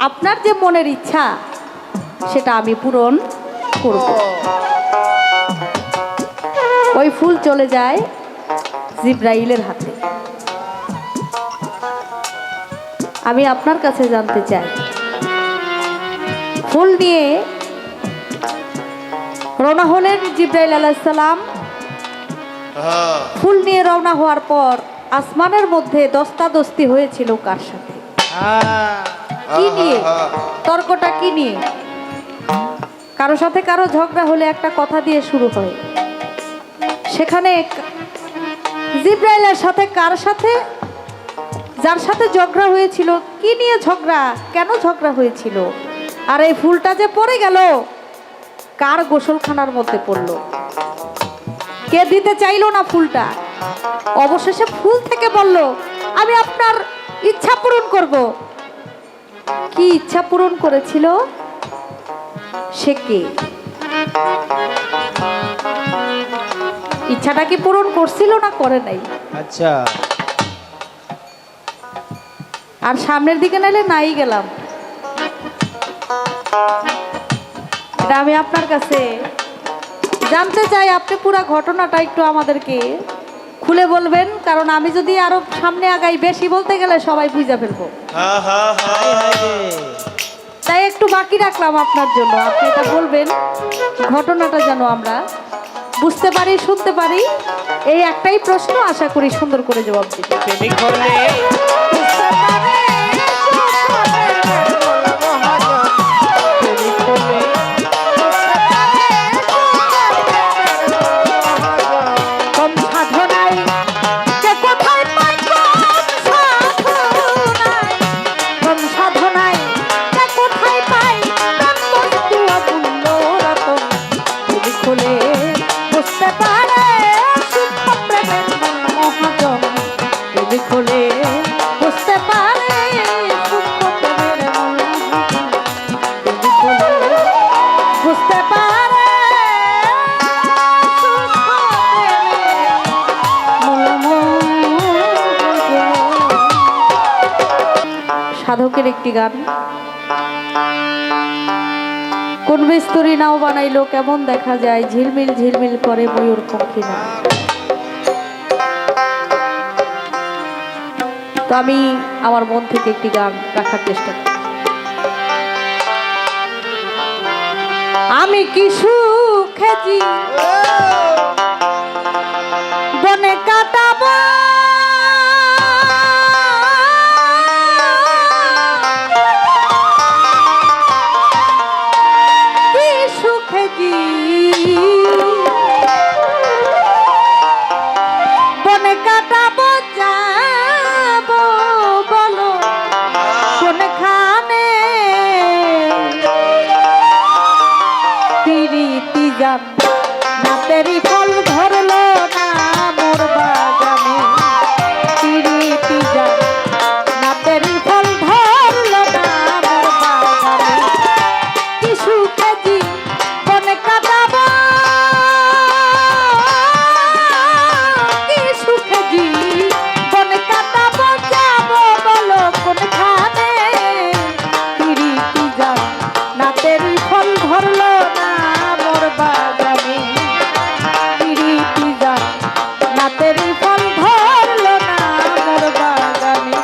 [SPEAKER 3] আপনার যে মনের ইচ্ছা সেটা আমি পূরণ করব। ওই ফুল চলে যায় জিব্রাইলের হাতে। আমি আপনার কাছে জানতে চাই, ফুল নিয়ে রওনা হলেন জিব্রাইল আলাইহিস সালাম। ফুল নিয়ে রওনা হওয়ার পর আসমানের মধ্যে দস্তাদস্তি হয়েছিল কার সাথে, কি নিয়ে? তর্কটা কি নিয়ে? কারো সাথে কারো ঝগড়া হলে একটা কথা দিয়ে শুরু হয়। সেখানে জিব্রাইলের সাথে কার সাথে, যার সাথে ঝগড়া হয়েছিল, কি নিয়ে ঝগড়া, কেন ঝগড়া হয়েছিল, আর এই ফুলটা যে পড়ে গেল কার গোসলখানার মধ্যে পড়লো, কে দিতে চাইলো না ফুলটা, অবশেষে ফুল থেকে বলল আমি আপনার ইচ্ছা পূরণ করব। কি ইচ্ছা পূরণ করেছিল সে কে? ইচ্ছাটা কি পূরণ করছিল না করে নাই?
[SPEAKER 2] আচ্ছা,
[SPEAKER 3] আর সামনের দিকে নাইলে নাই গেলাম। এটা আমি আপনার কাছে জানতে চাই, আপনি পুরো ঘটনাটা একটু আমাদেরকে খুলে বলবেন, কারণ আমি যদি আরো সামনে আগাই বেশি বলতে গেলে সবাই বুঝে ফেলবো। তাই একটু বাকি রাখলাম আপনার জন্য, আপনি এটা বলবেন, ঘটনাটা যেন আমরা বুঝতে পারি, শুনতে পারি। এই একটাই প্রশ্ন, আশা করি সুন্দর করে জবাব দিতে। সাধকের একটি গান, কোন বিস্তরি নাও বানাইলো, কেমন দেখা যায় ঝিলমিল ঝিলমিল করে ময়ূর পক্ষী না। তো আমি আমার মন থেকে একটি গান রাখার চেষ্টা করি। আমি কি সুখেছি বনে কাটাবো, বনে কাটাবো যাবো বলো কোনখানে, প্রীতি জান না তেরি ফল ধরলো না মোর বাগানে, প্রীতি জান না তেরি ফল ধরলো না মোর বাগানে, কি সুখে বনে কাটাবো, কি সুখে বনে কাটাবো যাবো বলো কোনখানে, প্রীতি জান না তেরি ফল ধরলো না মোর বাগানে, প্রীতি জান না তেরি ফল ধরলো না মোর বাগানে।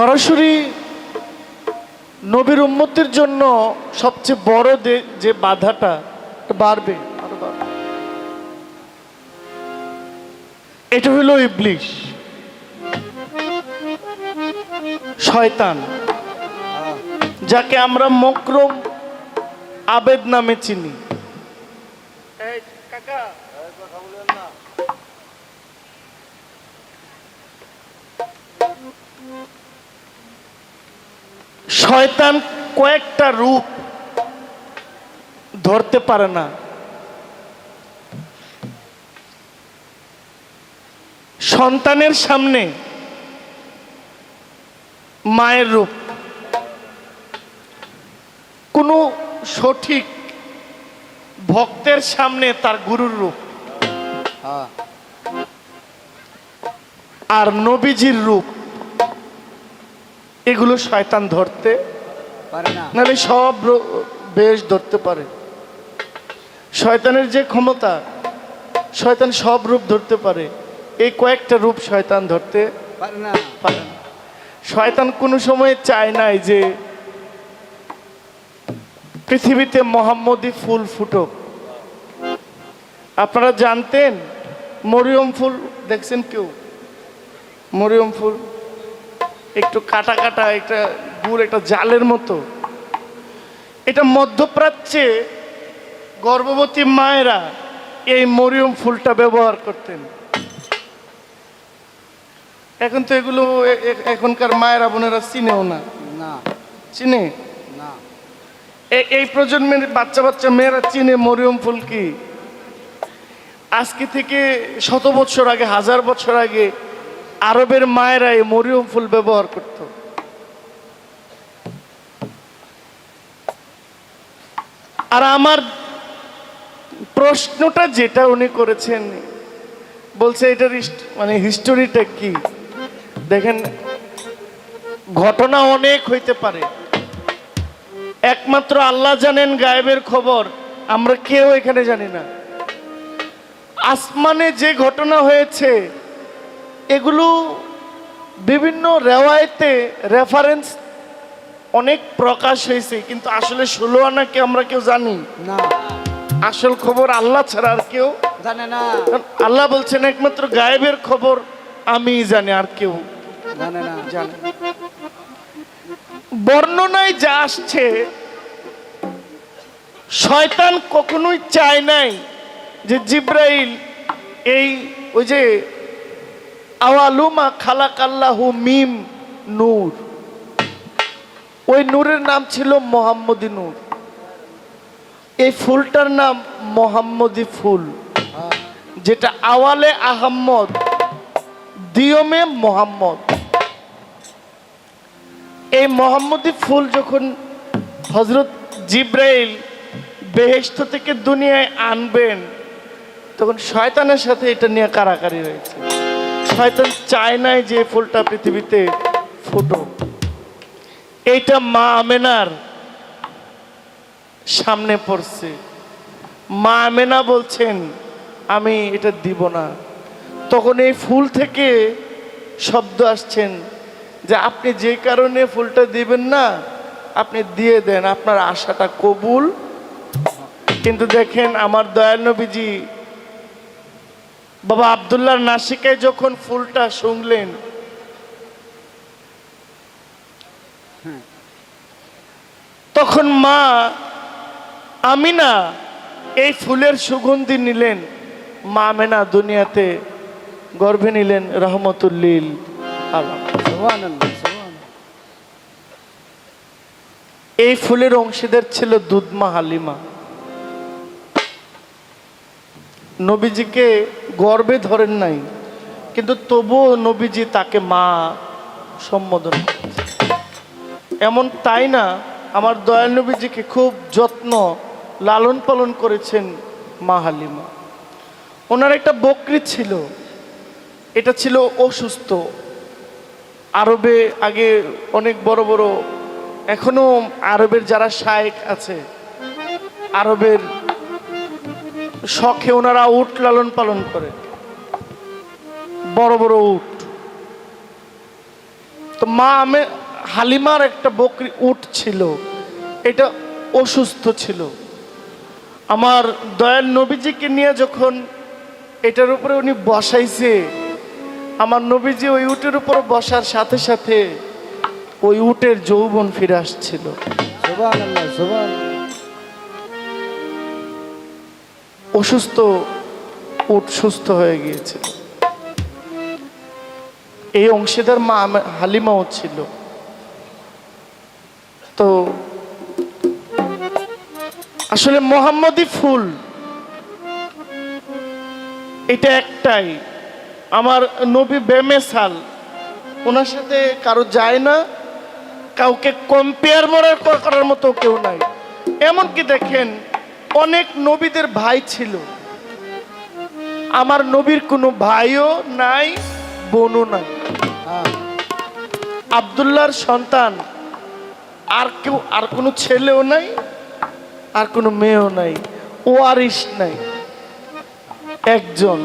[SPEAKER 1] সরাসরি নবীর উম্মতের জন্য সবচেয়ে বড় যে বাধাটা বাড়বে, আরো বাড়বে। এটা হলো ইবলিশ, শয়তান, যাকে আমরা মকরম আবেদ নামে চিনি। শয়তান কয়েকটা রূপ ধরতে পারে না। সন্তানের সামনে মায়ের রূপ, কোনো সঠিক ভক্তের সামনে তার গুরুর রূপ, আর নবীজির রূপ, এগুলো শয়তান ধরতে
[SPEAKER 2] পারে না।
[SPEAKER 1] নাহলে সব বেশ ধরতে পারে। শয়তানের যে ক্ষমতা, শয়তান সব রূপ ধরতে পারে, এই কয়েকটা রূপ শয়তান ধরতে
[SPEAKER 2] পারে না।
[SPEAKER 1] পারে না। শয়তান কোনো সময় চায় নাই যে পৃথিবীতে মোহাম্মদী ফুল ফুটুক। আপনারা জানতেন মরিয়ম ফুল দেখছেন কেউ? মরিয়ম ফুল একটু কাটা কাটা, একটা গুড়, একটা জালের মতো। এটা মধ্যপ্রাচ্যে গর্ভবতী মায়েরা এই মরিয়ম ফুলটা ব্যবহার করতেন। এখন তো এগুলো এখনকার মায়েরা বোনেরা চিনেও না।
[SPEAKER 2] না,
[SPEAKER 1] চিনে
[SPEAKER 2] না।
[SPEAKER 1] এই প্রজন্মের বাচ্চা বাচ্চা মেয়েরা চিনে মরিয়ম ফুল কি। আজকে থেকে 100 বছর আগে, 1000 বছর আগে আরবের মায়েরা এই মরিয়ম ফুল ব্যবহার করত। আর আমার প্রশ্নটা যেটা উনি করেছেন, বলছে এটার মানে হিস্টোরিটা কি। দেখেন, ঘটনা অনেক হইতে পারে, একমাত্র আল্লাহ জানেন গায়েবের খবর, আমরা কেউ এখানে জানি না। আসমানে যে ঘটনা হয়েছে এগুলো বিভিন্ন রেওয়ায়েতে রেফারেন্স অনেক প্রকাশ হয়েছে, কিন্তু আসলে 16 আনাকে আমরা কেউ জানি
[SPEAKER 2] না।
[SPEAKER 1] আসল খবর আল্লাহ ছাড়া আর কেউ
[SPEAKER 2] জানে না।
[SPEAKER 1] আল্লাহ বলছেন একমাত্র গায়েবের খবর আমি জানি, আর কেউ
[SPEAKER 2] জানে না।
[SPEAKER 1] জানে। বর্ণনায় যা আসছে, শয়তান কখনোই চায় নাই যে জিব্রাইল এই ওই যে আওয়ালুমা খালাকাল্লাহু মিম নূর, ওই নূরের নাম ছিল মোহাম্মদী নূর। এই ফুলটার নাম মোহাম্মদী ফুল, যেটা আওয়ালে আহম্মদ দিয়মে মোহাম্মদ। এই মোহাম্মদী ফুল যখন হযরত জিব্রাইল বেহেশত থেকে দুনিয়ায় আনবেন, তখন শয়তানের সাথে এটা নিয়ে কারাকারি হয়েছে। শয়তান চায় নাই যে ফুলটা পৃথিবীতে ফুটো। এইটা মা আমেনার সামনে পড়ছে। মা আমেনা বলছেন আমি এটা দিব না। তখন এই ফুল থেকে শব্দ আসছেন যে আপনি যে কারণে ফুলটা দিবেন না, আপনি দিয়ে দেন, আপনার আশাটা কবুল। কিন্তু দেখেন, আমার দয়াল নবীজি বাবা আব্দুল্লাহর নাসিকায় যখন ফুলটা শুনলেন, তখন মা আমিনা এই ফুলের সুগন্ধি নিলেন। মা আমেনা দুনিয়াতে গর্ভে নিলেন রহমতুল্লিল আলামিন।
[SPEAKER 2] সুবহানাল্লাহ, সুবহানাল্লাহ।
[SPEAKER 1] এই ফুলের অংশীদার ছিল দুধমা হালিমা। নবীজিকে গর্ভে ধরেন নাই, কিন্তু তবুও নবীজি তাকে মা সম্বোধন করেছে। এমন তাই না, আমার দয়াল নবীজিকে খুব যত্ন লালন পালন করেছেন মা হালিমা। ওনার একটা বকরি ছিল, এটা ছিল অসুস্থ। আরবে আগে অনেক বড় বড়, এখনো আরবের যারা শায়েখ আছে, আরবের শখে ওনারা উট লালন পালন করে, বড় বড় উট। তো হালিমার একটা বকরি উট ছিল, এটা অসুস্থ ছিল। আমার দয়াল নবীজিকে নিয়ে যখন এটার উপরে উনি বসাইছে, আমার নবীজি ওই উটের উপর বসার সাথে সাথে ওই উটের যৌবন ফিরে আসছিল।
[SPEAKER 2] সুবহানাল্লাহ, সুবহানাল্লাহ।
[SPEAKER 1] অসুস্থ উট সুস্থ হয়ে গিয়েছে। এই অংশীদার মা হালিমাও ছিল। তো আসলে মোহাম্মদী ফুল এটা একটাই, আমার নবী বেমেসাল, ওনার সাথে কারো যায় না, কাউকে কম্পেয়ার করার মতো কেউ নাই। এমনকি দেখেন অনেক নবীদের ভাই ছিল, আমার নবীর কোনো ভাইও নাই, বোনও নাই।
[SPEAKER 2] হ্যাঁ,
[SPEAKER 1] আব্দুল্লাহর সন্তান আর কোনো ছেলেও নাই, আর কোনো মেয়েও নাই, ওয়ারিশ নাই, একজন।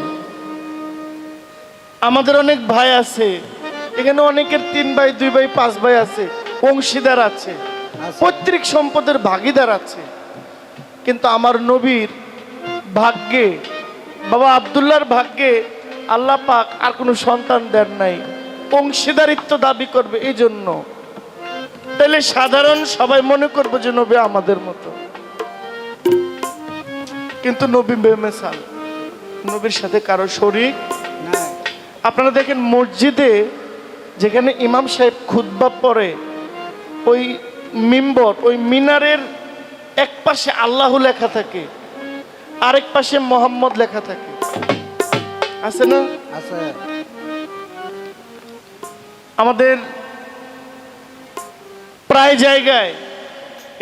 [SPEAKER 1] আমাদের অনেক ভাই আছে এখানে, অনেকের 3 ভাই 2 ভাই 5 ভাই আছে, অংশীদার আছে, পৈতৃক সম্পদের ভাগীদার আছে। কিন্তু আমার নবীর ভাগ্যে, বাবা আব্দুল্লাহর ভাগ্যে আল্লাহ পাক আর কোনো সন্তান দেন নাই, অংশীদারিত্ব দাবি করবে এই জন্য। তাহলে সাধারণ সবাই মনে করবে যে নবী আমাদের মতো, কিন্তু নবী বেমেসাল, নবীর সাথে কারো শরীক
[SPEAKER 2] নাই।
[SPEAKER 1] আপনারা দেখেন মসজিদে যেখানে ইমাম সাহেব খুতবা পড়ে, ওই মিম্বর, ওই মিনারের এক পাশে আল্লাহ লেখা থাকে, আরেক পাশে মোহাম্মদ লেখা থাকে, আছে না?
[SPEAKER 2] আছে।
[SPEAKER 1] আমাদের প্রায় জায়গায়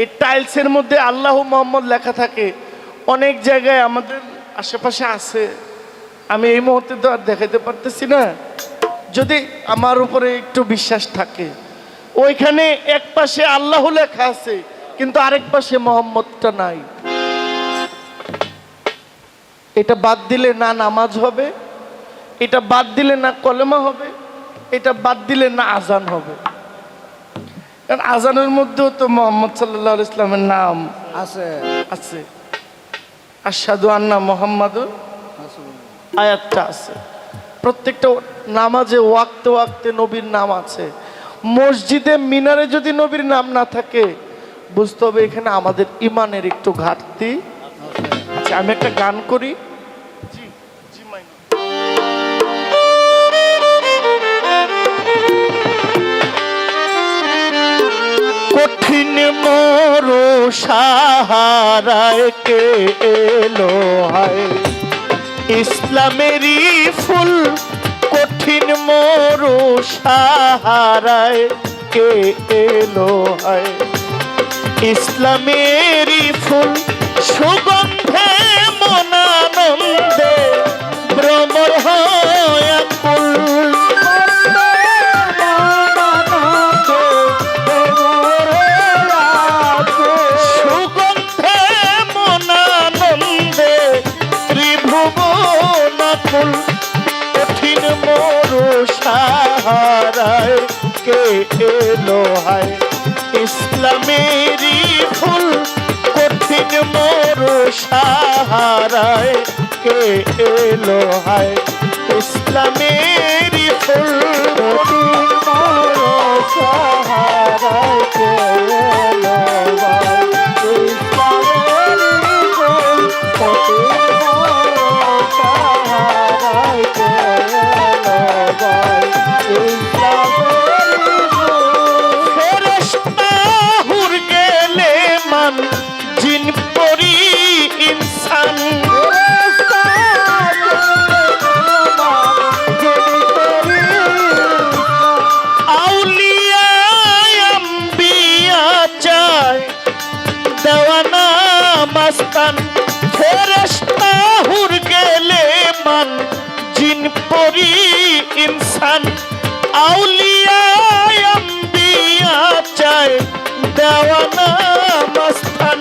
[SPEAKER 1] এই টাইলসের মধ্যে আল্লাহ মোহাম্মদ লেখা থাকে, অনেক জায়গায় আমাদের আশেপাশে আছে। আমি এই মুহূর্তে তো আর দেখাতে পারতেছি না, যদি আমার উপরে একটু বিশ্বাস থাকে। ওইখানে এক পাশে আল্লাহ লেখা আছে, কিন্তু আরেক পাশে মোহাম্মদটা নাই। এটা বাদ দিলে না নামাজ হবে, এটা বাদ দিলে না কলেমা হবে, এটা বাদ দিলে না আজান হবে। কারণ আজানের মধ্যেও তো মোহাম্মদ সাল্লাল্লাহু আলাইহি ইসলামের নাম
[SPEAKER 2] আছে।
[SPEAKER 1] আছে, আশহাদু আন্না মুহাম্মাদুর আয়াতটা আছে। প্রত্যেকটা নামাজে ওয়াক্তে ওয়াক্তে নবীর নাম আছে। মসজিদে মিনারে যদি নবীর নাম না থাকে, বুঝতে হবে এখানে আমাদের ইমানের একটু ঘাটতি। আচ্ছা, আমি একটা গান করি। জি জি মাইনা। কঠিন মোর সাহারায় কে এলো হায়, ইসলামেরই ফুল কঠিন মোর সাহারায় কে এলো হায়, ইসলামেরই ফুল সুগন্ধে মনানন্দে ভ্রমর হয় আকুল, সুগন্ধে মনানন্দে ত্রিভুবন আকুল, কঠিন মোর সাহারায় কে এলো হায়, ইসলামেরই ফুল কঠিন মোর সাহারায় কে এলো হায়, ইসলামেরই ফুল কঠিন মোর সাহারায় কে এলো হায়, ইসলামেরই ফুল কঠিন মোর সাহারায় কে এলো হায়, ইসলামেরই জিন পরি ইনসান, আউলিয়া আম্বিয়া চায় দেওয়ানা মাস্তান, ফেরেশতা হুর গেলে মান জিন পরি ইনসান, আউলিয়া আম্বিয়া চায় দেওয়ানা মাস্তান,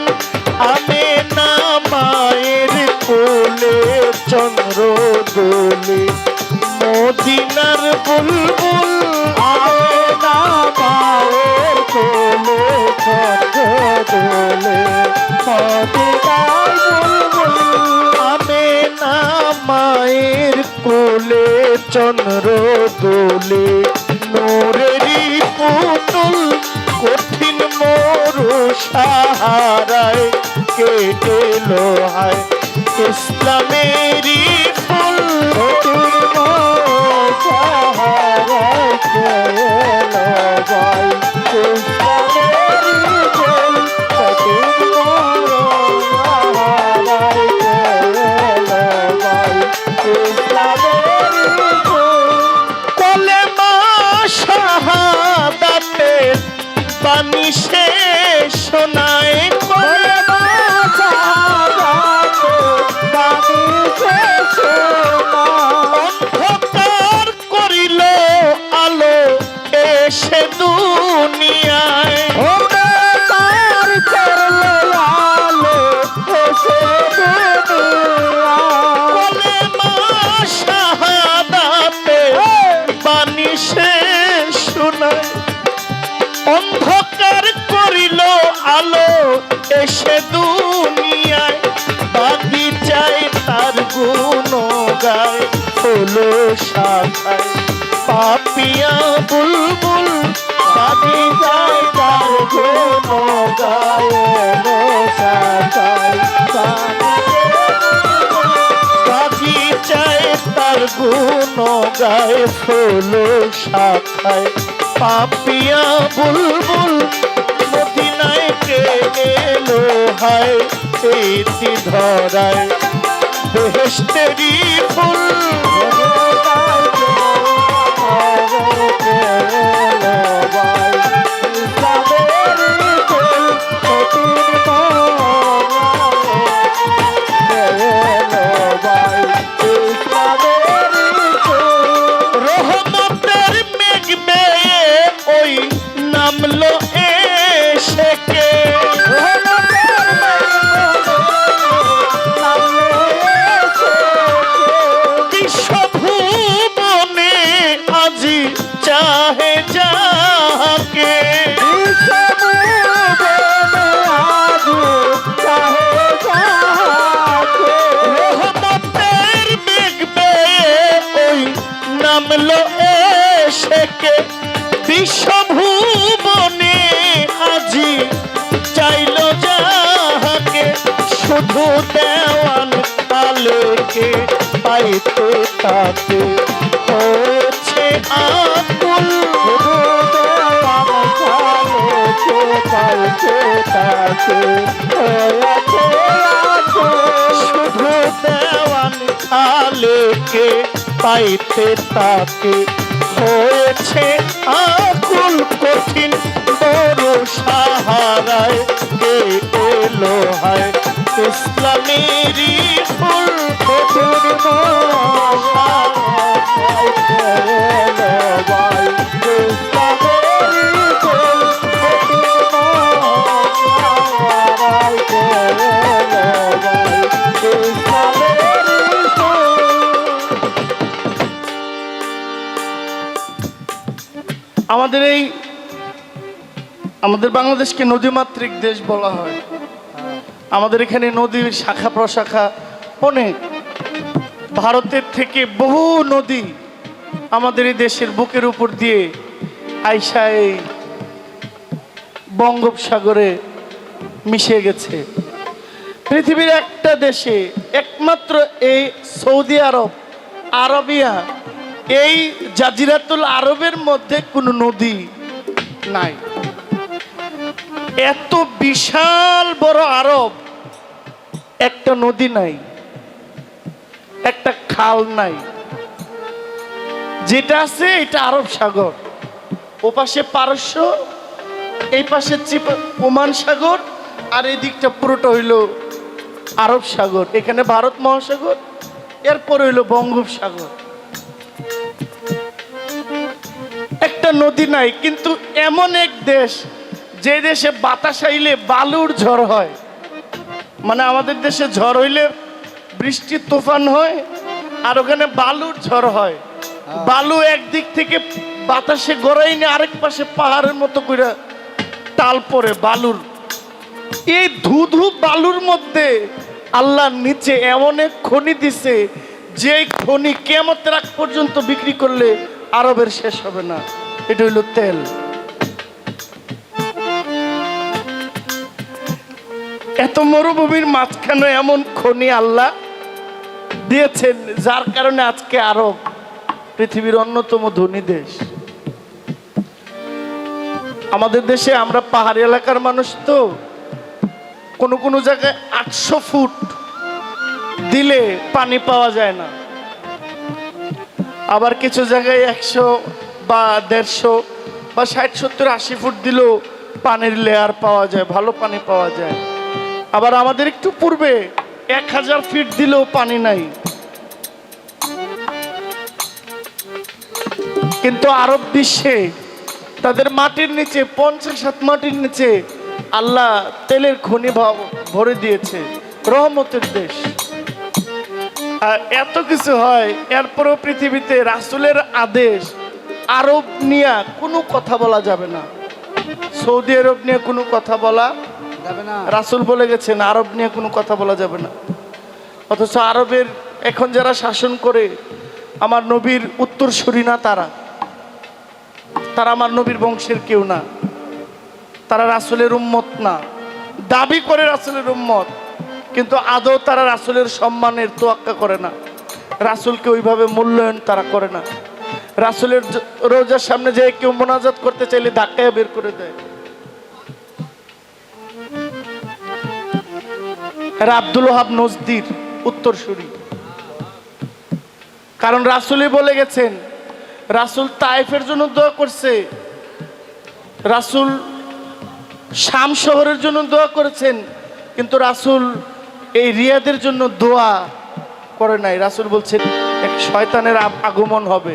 [SPEAKER 1] আমেনা মায়ের কোলে চন্দ্র দোলে মদিনার বুলবুল, আমেনা চলে মদিনায় বুলবুল আমেনা মায়ের কোলে চন্দ্র দোলে নূরেরই পুতুল কঠিন মরু সাহারায় কে এলো হায় ইসলামেরই ফুল কঠিন মরু সাহারায় কে এলো ভাই ইসলামেরই ফুল কঠিন মরু সাহারায় কে এলো ভাই ইসলামেরই ফুল কলেমা শাহাদাতের বাণী সে শোনায় কলেমা শাহাদাতের বাণী সে শোনায় অন্ধকার করিল আলো এসে দুনিয়ায় অন্ধকার করল আলো এসে দুনিয়ায় কলেমা শাহাদাতের বাণী সে শোনায় অন্ধকার করিল আলো এসে দুনিয়ায় বাগিচায় তার গুণ গায় হলো শাখায় পাপিয়া বুলবুল বাগিচায় তার গুণ গায় হলো শাখায় বাগিচায় তার গুণ গায় হলো শাখায় পাপিয়া বুলবুল মদিনায় কে এলো হায় এইটি ধরায় বেহেশতেরি ফুল রহমতের মেঘ বেয়ে ওই নামলো এসে কে বিশ্বভুবনে আজি চাহে যাকে রহমতের মেঘ বেয়ে ওই নামলো এসে কে বিশ্বভুবনে আজি চাইল যাহাকে শুধু দেওয়ান আলোকে পাইতে তাকে হয়েছে আকুল শুধু দেওয়ান আলোকে পাইতে তাকে হয়েছে আকুল শুধু দেওয়ান আলোকে পাইতে তাকে হয়েছে আকুল কঠিন বড় সাহারায় কে এলো হায় ইসলামেরই ফুল কঠিন সাহারায় কে এলো ভাই ইসলামেরই ফুল কঠিন সাহারায় কে এলো ভাই ইসলামেরই ফুল। আমাদের বাংলাদেশকে নদীমাতৃক দেশ বলা হয়। আমাদের এখানে নদীর শাখা প্রশাখা অনেক। ভারতের থেকে বহু নদী আমাদের এই দেশের বুকের উপর দিয়ে আইসা এই বঙ্গোপসাগরে মিশে গেছে। পৃথিবীর একটা দেশে একমাত্র এই সৌদি আরবিয়া এই জাজিরাতুল আরবের মধ্যে কোনো নদী নাই। এত বিশাল বড় আরব, একটা নদী নাই, একটা খাল নাই। যেটা আছে এটা আরব সাগর, ও পাশে পারস্য, এই পাশে ওমান সাগর, আর এই দিকটা পুরোটা হইল আরব সাগর। এখানে ভারত মহাসাগর, এরপর হইল বঙ্গোপসাগর। একটা নদী নাই। কিন্তু এমন এক দেশ যে দেশে বাতাস আইলে বালুর ঝড় হয়। মানে আমাদের দেশে ঝড় হইলে বৃষ্টির তুফান হয়, আর ওখানে বালুর ঝড় হয়। বালু একদিক থেকে বাতাসে গড়াই নিয়ে আরেক পাশে পাহাড়ের মতো করে টাল পড়ে বালুর। এই ধুধু বালুর মধ্যে আল্লাহর নিচে এমন এক খনি দিছে, যে খনি কিয়ামতের আগ পর্যন্ত বিক্রি করলে আরবের শেষ হবে না। এটা হইল তেল। এত মরুভূমির মাঝখানে এমন খনি আল্লাহ দিয়েছেন, যার কারণে আজকে আরব পৃথিবীর অন্যতম ধনী দেশ। আমাদের দেশে আমরা পাহাড়ি এলাকার মানুষ, তো কোনো কোনো জায়গায় 800 ফুট দিলে পানি পাওয়া যায় না, আবার কিছু জায়গায় 100 বা 150 বা 60 70 80 ফুট দিলেও পানির লেয়ার পাওয়া যায়, ভালো পানি পাওয়া যায়। আবার আমাদের একটু পূর্বে 1000 ফিট দিলেও পানি নাই। কিন্তু আরব বিশ্বে তাদের মাটির নিচে 50 হাত মাটির নিচে আল্লাহ তেলের খনি ভরে দিয়েছে, রহমতের দেশ। আর এত কিছু হয়, এরপরও পৃথিবীতে রাসূলের আদেশ আরব নিয়ে কোনো কথা বলা যাবে না। সৌদি আরব নিয়ে কোনো কথা বলা
[SPEAKER 2] যাবে না।
[SPEAKER 1] রাসূল বলে গেছেন আরব নিয়ে কোনো কথা বলা যাবে না। অথচ আরবের এখন যারা শাসন করে আমার নবীর উত্তরসূরি না, তারা আমার নবীর বংশের কেউ না, তারা রাসূলের উম্মত না। দাবি করে রাসূলের উম্মত, কিন্তু আদৌ তারা রাসূলের সম্মানের তোয়াক্কা করে না, রাসূলকে ওইভাবে মূল্যায়ন তারা করে না। রাসূলের রওজার সামনে যে কেউ মোনাজাত করতে চাইলে ধাক্কায় বের করে দেয়। এরা আব্দুল ওহাব নজদির উত্তরসূরি। কারণ রাসূলই বলে গেছেন, রাসূল তায়েফের জন্য দোয়া করছে, রাসূল শাম শহরের জন্য দোয়া করেছেন, কিন্তু রাসূল এই রিয়াদের জন্য দোয়া করে নাই। রাসূল বলছেন এক শয়তানের আগমন হবে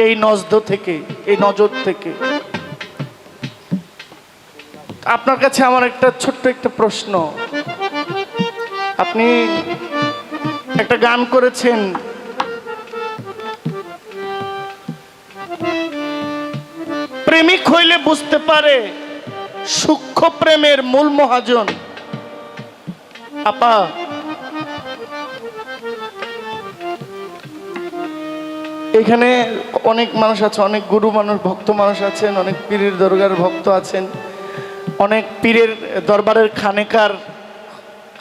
[SPEAKER 1] এই নজদ থেকে, এই নজদ থেকে। আপনার কাছে আমার একটা ছোট্ট একটা প্রশ্ন। আপনি একটা গান করেছেন, প্রেমিক হইলে বুঝতে পারে সূক্ষ্ম প্রেমের মূল মহাজন। আপা, এখানে অনেক মানুষ আছে, অনেক গুরু মানুষ, ভক্ত মানুষ আছেন, অনেক পীরের দরগার ভক্ত আছেন, অনেক পীরের দরবারের খানেকার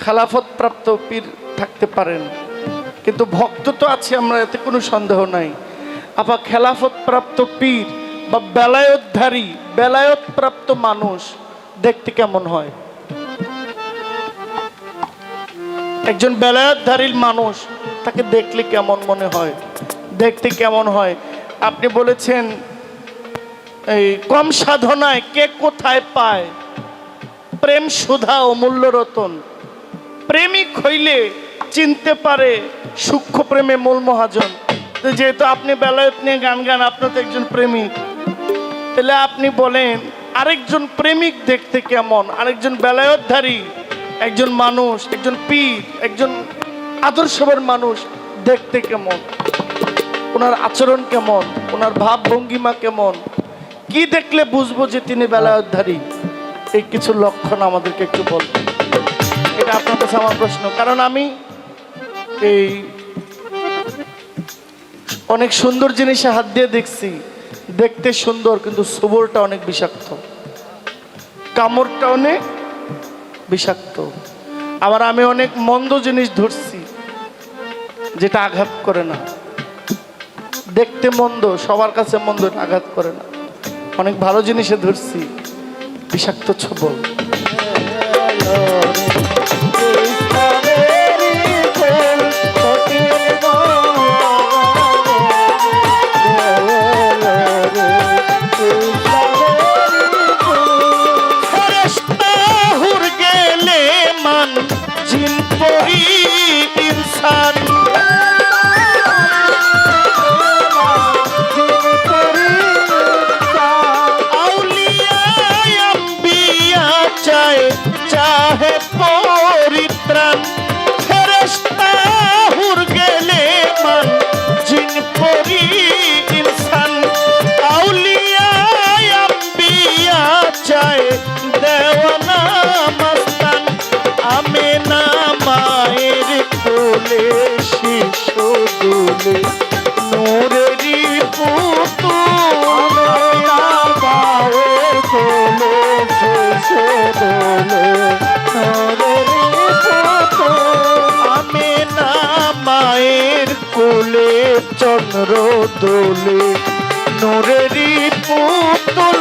[SPEAKER 1] খেলাফত প্রাপ্ত পীর থাকতে পারেন, কিন্তু ভক্ত তো আছে আমরা, এতে কোনো সন্দেহ নাই। আপা, খেলাফত প্রাপ্ত পীর বা বেলায়তধারী বেলায়ত প্রাপ্ত মানুষ দেখতে কেমন হয়? একজন বেলায়তধারী মানুষ, তাকে দেখলে কেমন মনে হয়, দেখতে কেমন হয়? আপনি বলেছেন এই কম সাধনায় কে কোথায় পায়, প্রেম সুধা অমূল্য রতন। প্রেমিক হইলে চিনতে পারে সূক্ষ্ম প্রেমে মূল মহাজন। যেহেতু আপনি বেলায়েত নিয়ে গান গান, আপনি তো একজন প্রেমিক, তাহলে আপনি বলেন আরেকজন প্রেমিক দেখতে কেমন, আরেকজন বেলায়েতধারী একজন মানুষ, একজন পীর, একজন আদর্শবান মানুষ দেখতে কেমন, ওনার আচরণ কেমন, ওনার ভাব ভঙ্গিমা কেমন, কি দেখলে বুঝবো যে তিনি বেলায়েতধারী? এই কিছু লক্ষণ আমাদেরকে একটু বলবেন। এটা আপনার কাছে আমার প্রশ্ন। কারণ আমি এই অনেক সুন্দর জিনিসে হাত দিয়ে দেখছি, দেখতে সুন্দর, কিন্তু সবরটা অনেক বিষাক্ত, কামড়টা অনেক বিষাক্ত। আবার আমি অনেক মন্দ জিনিস ধরছি যেটা আঘাত করে না, দেখতে মন্দ, সবার কাছে মন্দ, আঘাত করে না। অনেক ভালো জিনিসে ধরছি, বিষাক্ত ছবল। ইনসান আউলিয়া আম্বিয়া চাহে চন্দ্র দোলে নূরেরই পুতুল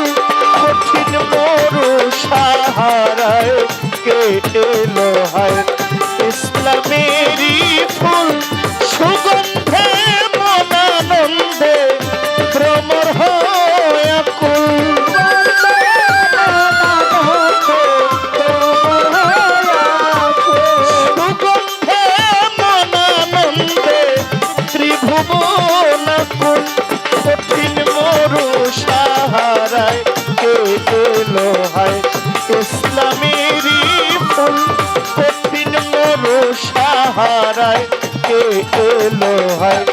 [SPEAKER 1] কঠিন মরু সাহারায় কে এলো হায় ইসলামেরই ফুল সুগন্ধে মনানন্দে ভ্রমর হয় আকুল সুগন্ধে মনানন্দে ত্রিভুবন আকুল কঠিন মরু সাহারায় কে এলো হায় ইসলামেরই ফুল কঠিন মরু সাহারায় কে এলো হায়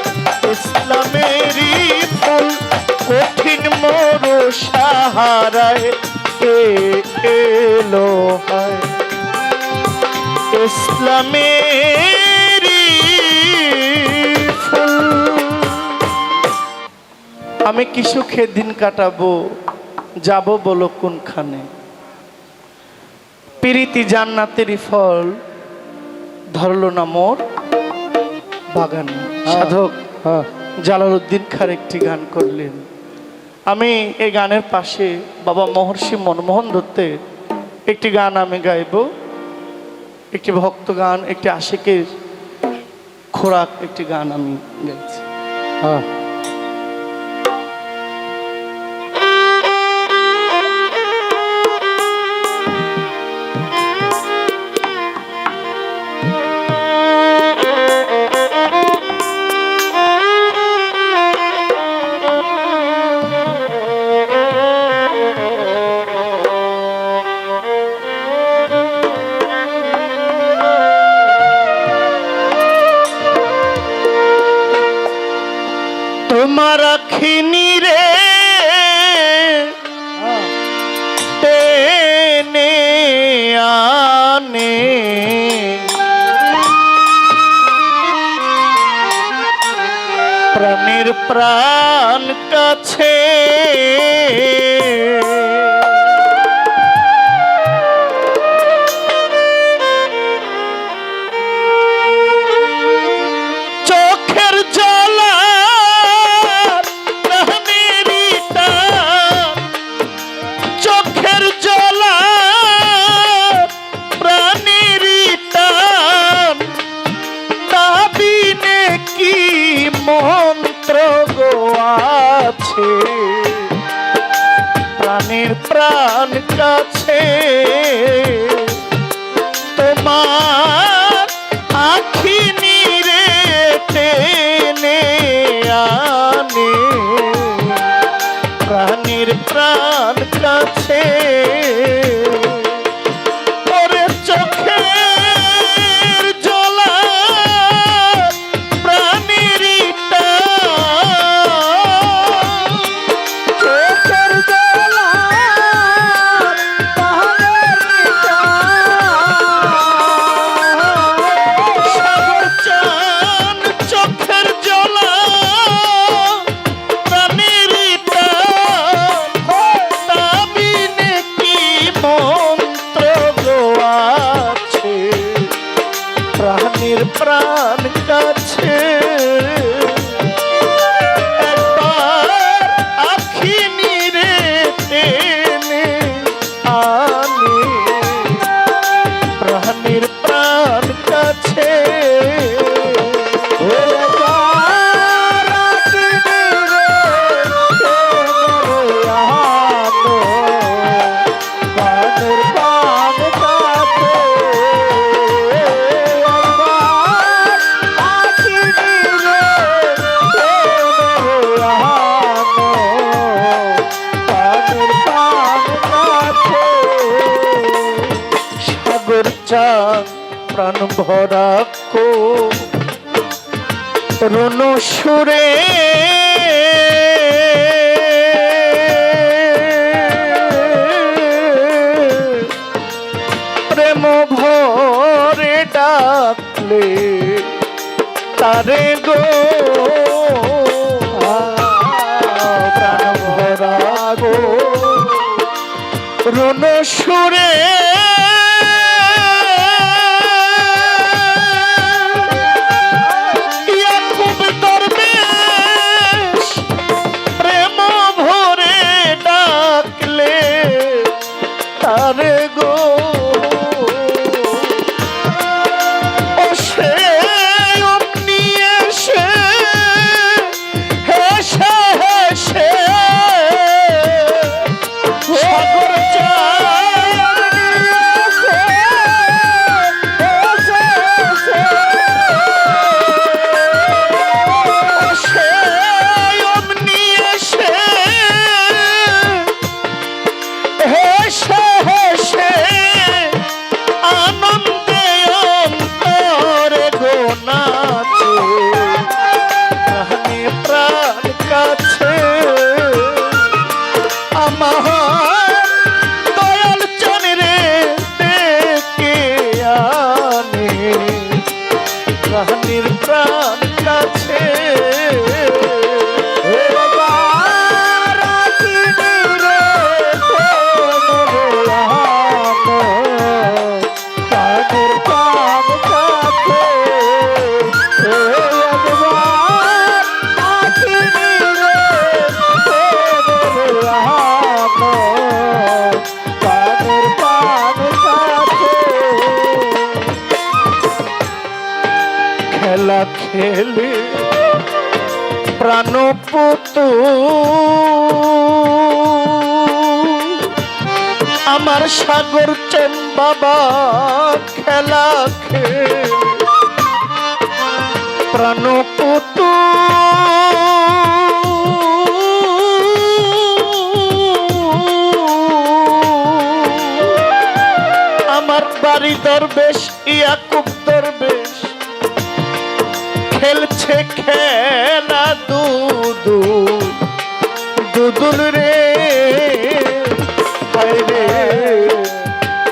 [SPEAKER 1] ইসলামেরই ফুল কঠিন মরু সাহারায় কে এলো হায় ইসলামেরই ফুল। আমি কি সুখে দিন কাটাবো যাব বলো কোনখানে প্রীতি জান্নাতেরই ফল ধরলো না মোর বাগানে। সাধক
[SPEAKER 2] হ্যাঁ
[SPEAKER 1] জালালউদ্দিন খান একটি গান করলেন। আমি এই গানের পাশে বাবা মহর্ষি মনমোহন দত্তের একটি গান আমি গাইব, একটি ভক্ত গান, একটি আশিকের খোরাক একটি গান আমি গাইছি।
[SPEAKER 2] হ্যাঁ
[SPEAKER 1] তোমার আখিনী রে টেনে আনে প্রাণের প্রাণ কাছে চোখের জ্বালা প্রাণেরই টান, চোখের জ্বালা প্রাণেরই টান, দাবিনে কি মন্ত্র গো আছে প্রাণের প্রাণ কাছে তোমার আখি নিরে টেনে আনে প্রাণের প্রাণ কাছে ওরে চোখের জ্বালা প্রাণেরই টান, চোখের জ্বালা প্রাণেরই টান, সাগর চান চোখের জ্বালা প্রাণেরই টান, দাবিনে কি মন্ত্র গো আছে প্রাণের প্রাণ কাছে একবার আখি নিরে টেনে আনে প্রাণের প্রাণ কাছে একবার আখি নিরে টেনে আনে প্রাণের প্রাণ কাছে সাগর চাঁদ প্রাণ ভরা কো রণ সুরে প্রেম ভরে ডাকলে তারে গো প্রাণ ভরা গো রণ সুরে ইয়াকুব দরবেশ খেলে প্রাণপুতু আমার সাগর চেন বাবা খেলা খেলে প্রাণপুতু আমার বাড়ি দরবেশ ইয়াকুব দরবেশ খেলছে খেলা দুদুল রে হায় রে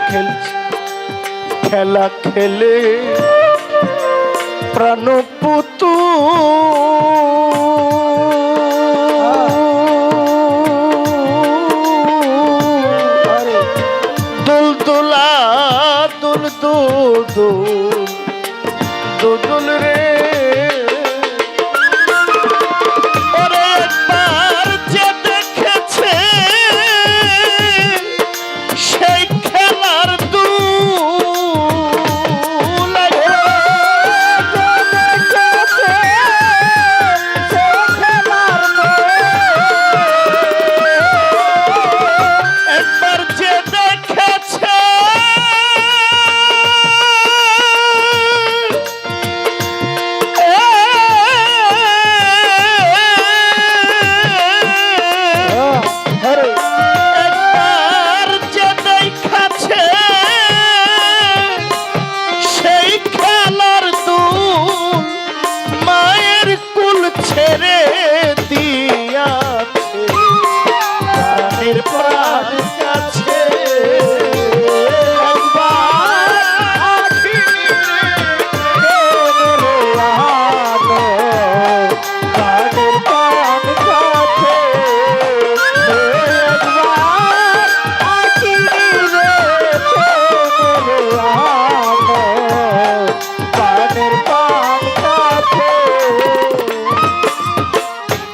[SPEAKER 1] খেলছে খেলা খেলে প্রাণপুতু দুলদুলা দুদুল রে ওরে একবার যে দেখেছে সেই খেলার দুল একবার যে দেখেছে একবার যে দেখাছে সেই খেলার দুল মায়ের কুল ছেড়ে দিয়াছে প্রাণের প্রাণ কাছে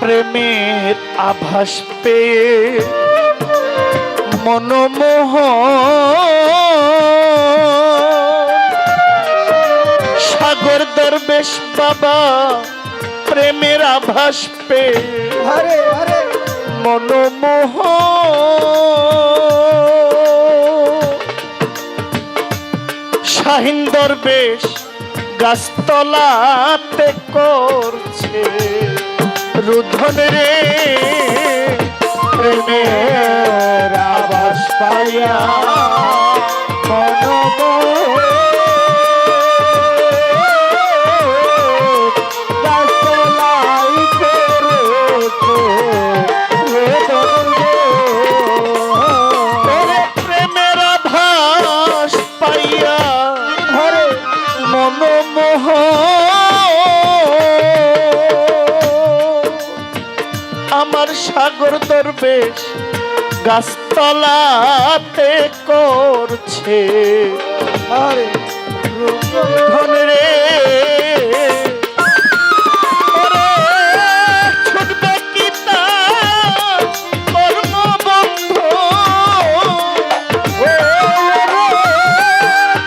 [SPEAKER 1] প্রেমের আভাস পেয়ে মনমোহ সাগর দরবেশ বাবা প্রেমের আভাস পেয়ে
[SPEAKER 2] হরে হরে
[SPEAKER 1] মনমোহ শাহিন দরবেশ গাছতলাতে করছে রুধন রে প্রেমের আভাস পাইয়া প্রেমের আভাস পাইয়া হরে মনমোহ আমার সাগর দরবেশ গাছতলাতে করছে
[SPEAKER 2] হরে
[SPEAKER 1] ধন রে ওরে ছুটবে কি তার কর্মবন্ধ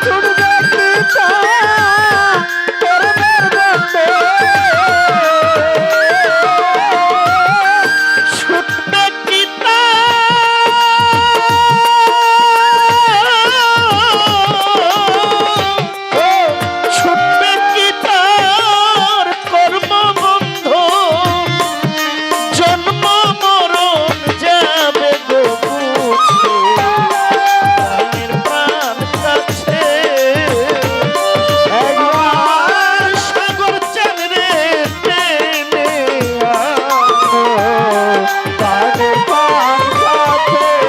[SPEAKER 1] ছুটবে কি তার কর্মের বন্ধ ছুটবে কি ছুটবে কি তার কর্মবন্ধ জন্ম মরণ যাবে গো বুঝে প্রাণের প্রাণ কাছে একবার সাগর চান রে টেনে আনো প্রাণের প্রাণ কাছে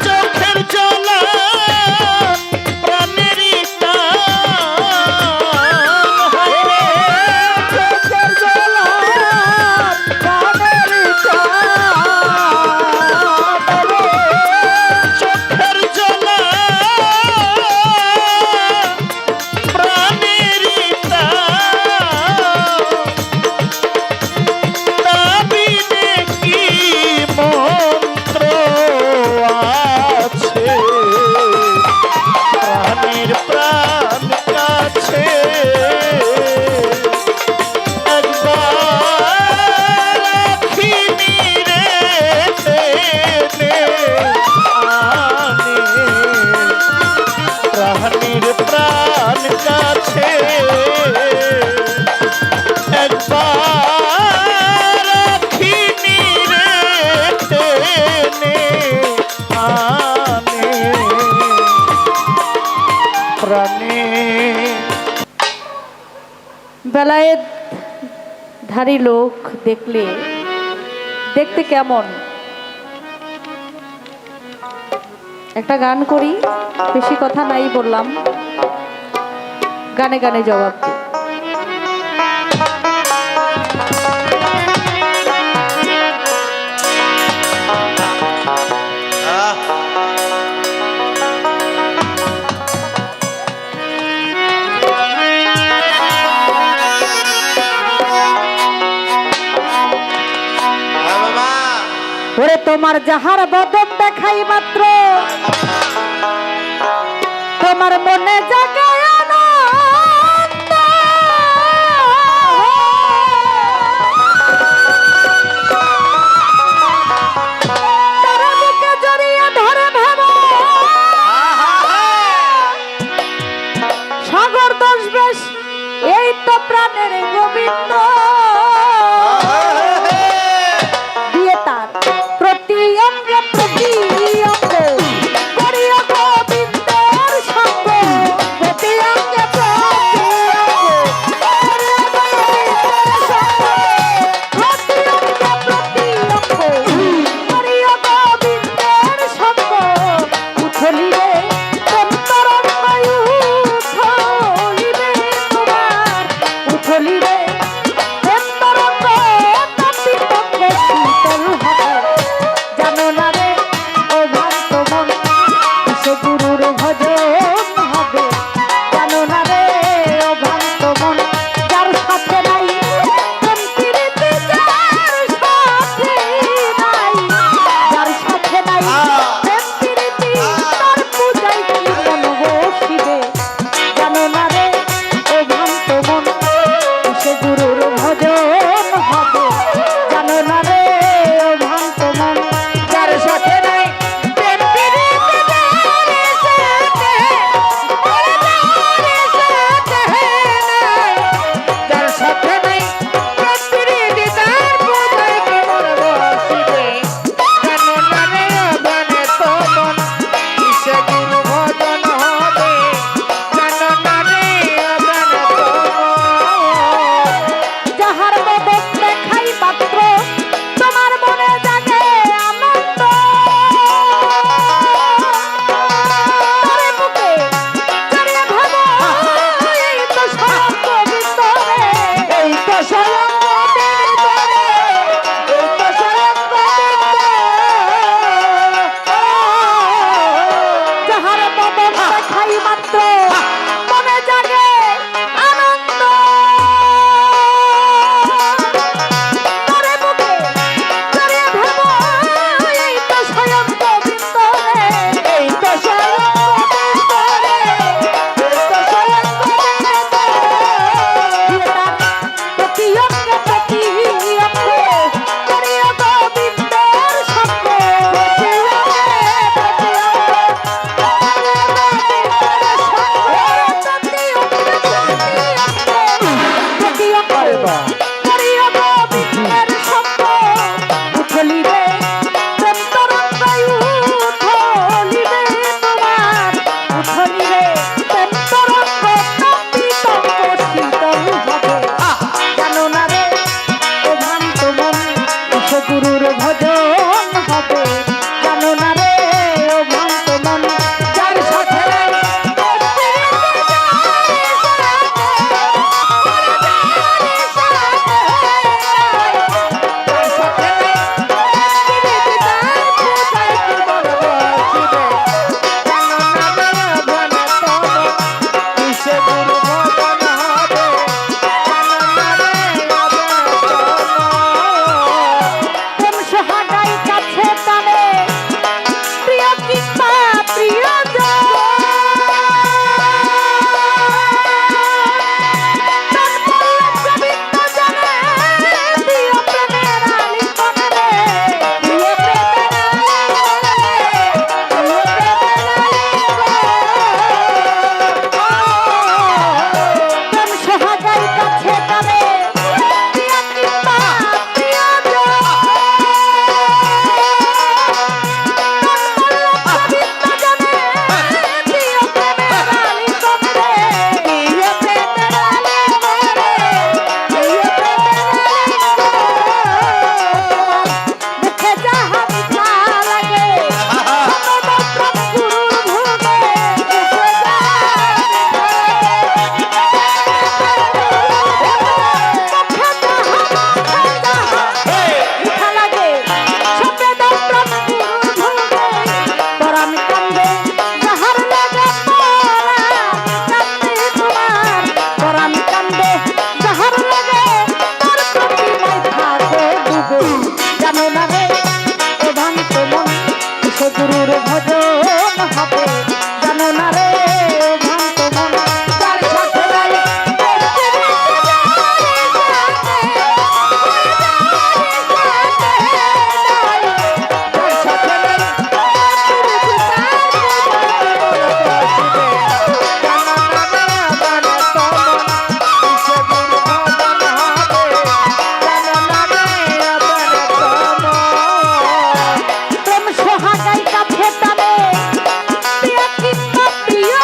[SPEAKER 1] চোখের জলা প্রাণেরই চোখের জলা প্রাণেরই প্রাণে প্রাণে।
[SPEAKER 3] বেলায়েত ধারী লোক দেখলে দেখতে কেমন? একটা গান করি, বেশি কথা নাই বললাম, গানে গানে জবাব দিই। ওরে তোমার যাহার বদন দেখাই মাত্র তোমার মনে জাগায় আনন্দ। তারা বুকে জড়িয়ে ধরে ভেবে সাগর দোষ বেশ, এই তো প্রাণের গোবিন্দ। দিয়ে তার প্রতি অঙ্গে প্রতি অঙ্গ করিয়া গোবিন্দের সঙ্গ, প্রতি ভজন হবে জানো না রে ভ্রান্ত মন তার সাথে নাই প্রেম সোহাগাই কাছে টানে প্রিয় কিংবা প্রিয়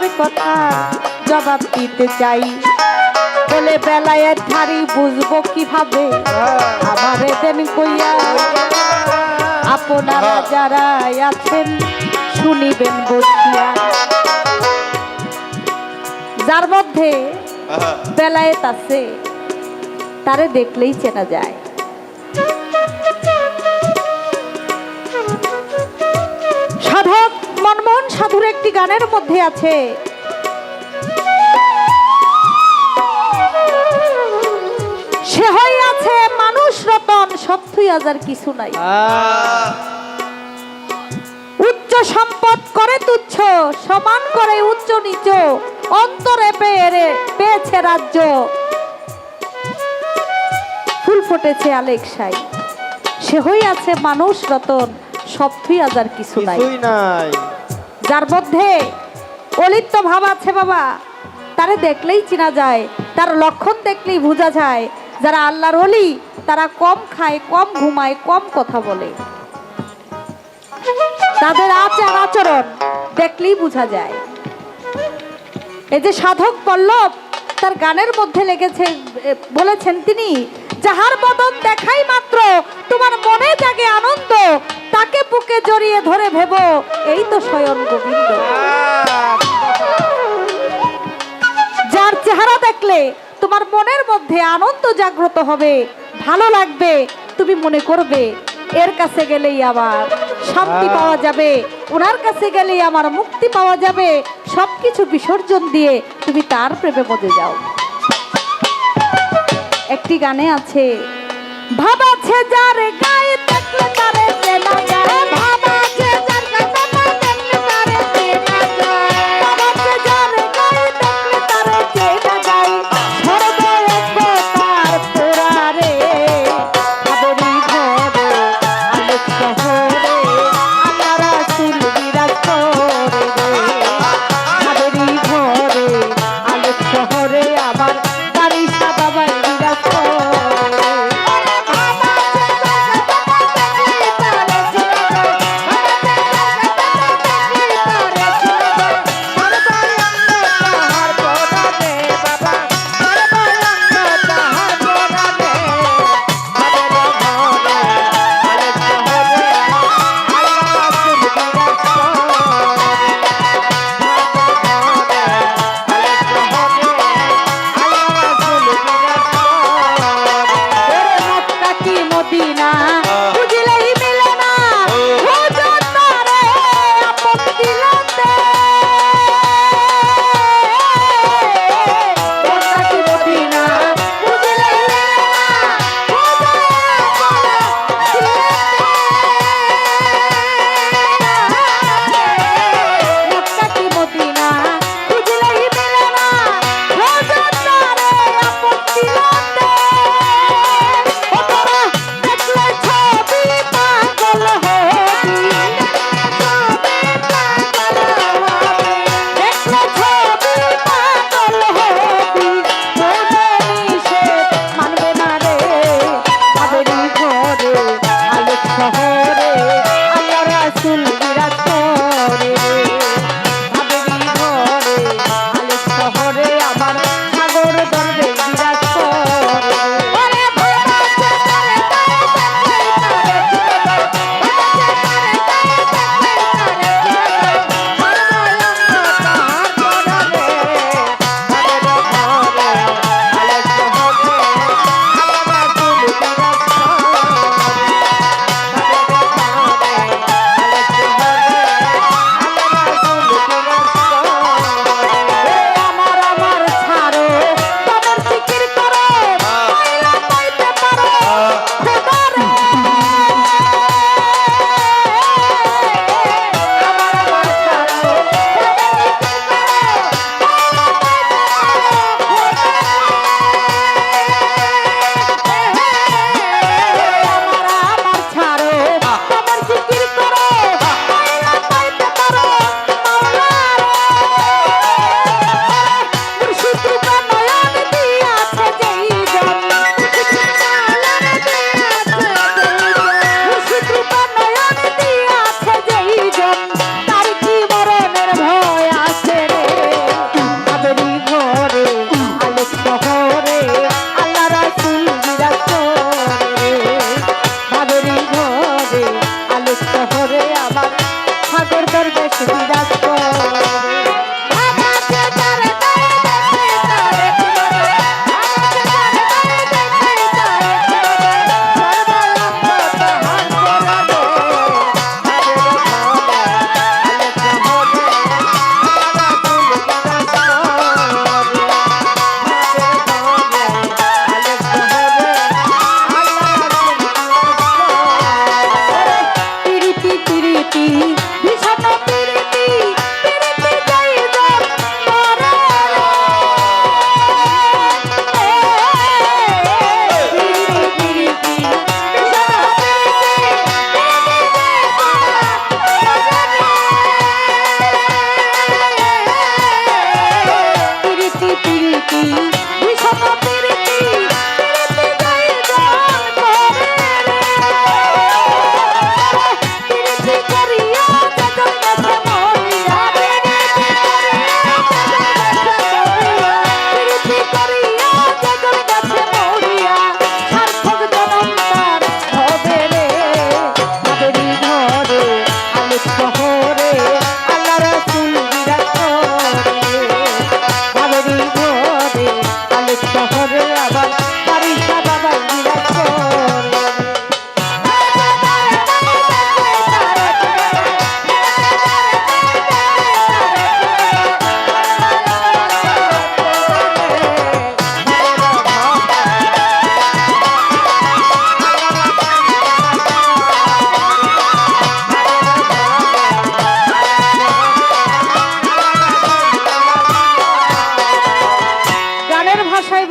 [SPEAKER 3] তোমার কথা জবাব দিতে চাই, বলে বেলায় ধারি বুঝবো কিভাবে আমারে দেন কইয়া। আপনারা যারা আছেন শুনিবেন বসিয়া। যার মধ্যে বেলায়েত আছে তারে দেখলেই চেনা যায়। সাধক মনমোহন সাধুর একটি গানের মধ্যে আছে, সে হইয়াছে মানুষ রতন সত্যই আজার কিছু নাই। উচ্চ সম্পদ করে তুচ্ছ, সমান করে উচ্চ নিচ, অন্তরে পেয়েছে রাজ্য, ফুল ফুটেছে আলেকসাই। সে হইয়াছে মানুষ রতন সত্যই আজার কিছু নাই। যার মধ্যে অলিপ্ত ভাব আছে বাবা, তারে দেখলেই চেনা যায়, তার লক্ষণ দেখলেই বোঝা যায়। যারা আল্লাহর ওলি তারা কম খায়, কম ঘুমায়, কম কথা বলে, তাদের আচার আচরণ দেখলেই বোঝা যায়। এই যে সাধক পল্লব তার গানের মধ্যে লেগেছে, বলেছেন তিনি, যাহার বদন দেখাই মাত্র তোমার মনে জাগে আনন্দ, তাকে বুকে জড়িয়ে ধরে ভেবো এই তো স্বয়ং গোবিন্দ। যার চেহারা দেখলে তোমার মনের মধ্যে আনন্দ জাগ্রত হবে, ভালো লাগবে, তুমি মনে করবে এর কাছে গেলেই আমার শান্তি পাওয়া যাবে, ওনার কাছে গেলেই আমার মুক্তি পাওয়া যাবে। সবকিছু বিসর্জন দিয়ে তুমি তার প্রেমে মজে যাও। একটি গানে আছে, ভাব আছে যার গায়ে থাকলে তারে চেনা যায়, ভাব আছে যার গায়ে থাকলে তারে চেনা যায়, ভাব আছে যার গায়ে থাকলে তারে চেনা যায়। সর্বতার তোরারে ভাবরি ঘরে আলোক শহরে আমার রাসূল বিরাজ করে রে, ভাবরি ঘরে আলোক শহরে আমার বাড়ি সাদা বাই বিরাজ করে।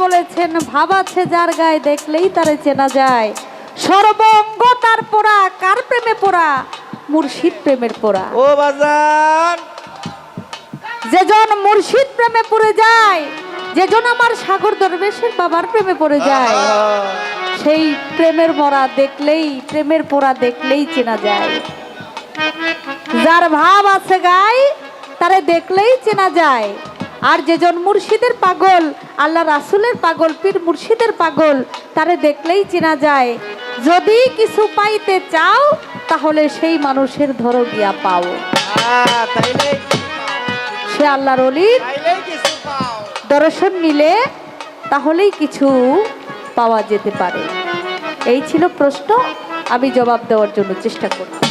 [SPEAKER 3] বলেছেন ভাব আছে যার গায়ে দেখলেই তারে চেনা যায়, সর্বঙ্গ তার পোড়া, কার প্রেমে পোড়া? মুর্শিদ প্রেমের পোড়া।
[SPEAKER 2] ও বাজান,
[SPEAKER 3] যেজন মুর্শিদ প্রেমে পড়ে যায়, যেজন আমার সাগর দরবেশের বাবার প্রেমে পড়ে যায়, সেই প্রেমের মরা দেখলেই, প্রেমের পোড়া দেখলেই চেনা যায়। যার ভাব আছে গায়ে তারে দেখলেই চেনা যায়। আর যেজন মুর্শিদের পাগল, আল্লাহ রাসূলের পাগল, পীর মুর্শিদের পাগল, তারে দেখলেই চেনা যায়। যদি কিছু পাইতে চাও তাহলে সেই মানুষের ধরো গিয়া পাও।
[SPEAKER 2] তাইলে
[SPEAKER 3] সে আল্লাহর ওলির
[SPEAKER 2] তাইলে কিছু পাও।
[SPEAKER 3] দর্শন নিলে তাহলেই কিছু পাওয়া যেতে পারে। এই ছিল প্রশ্ন, আমি জবাব দেওয়ার জন্য চেষ্টা করব।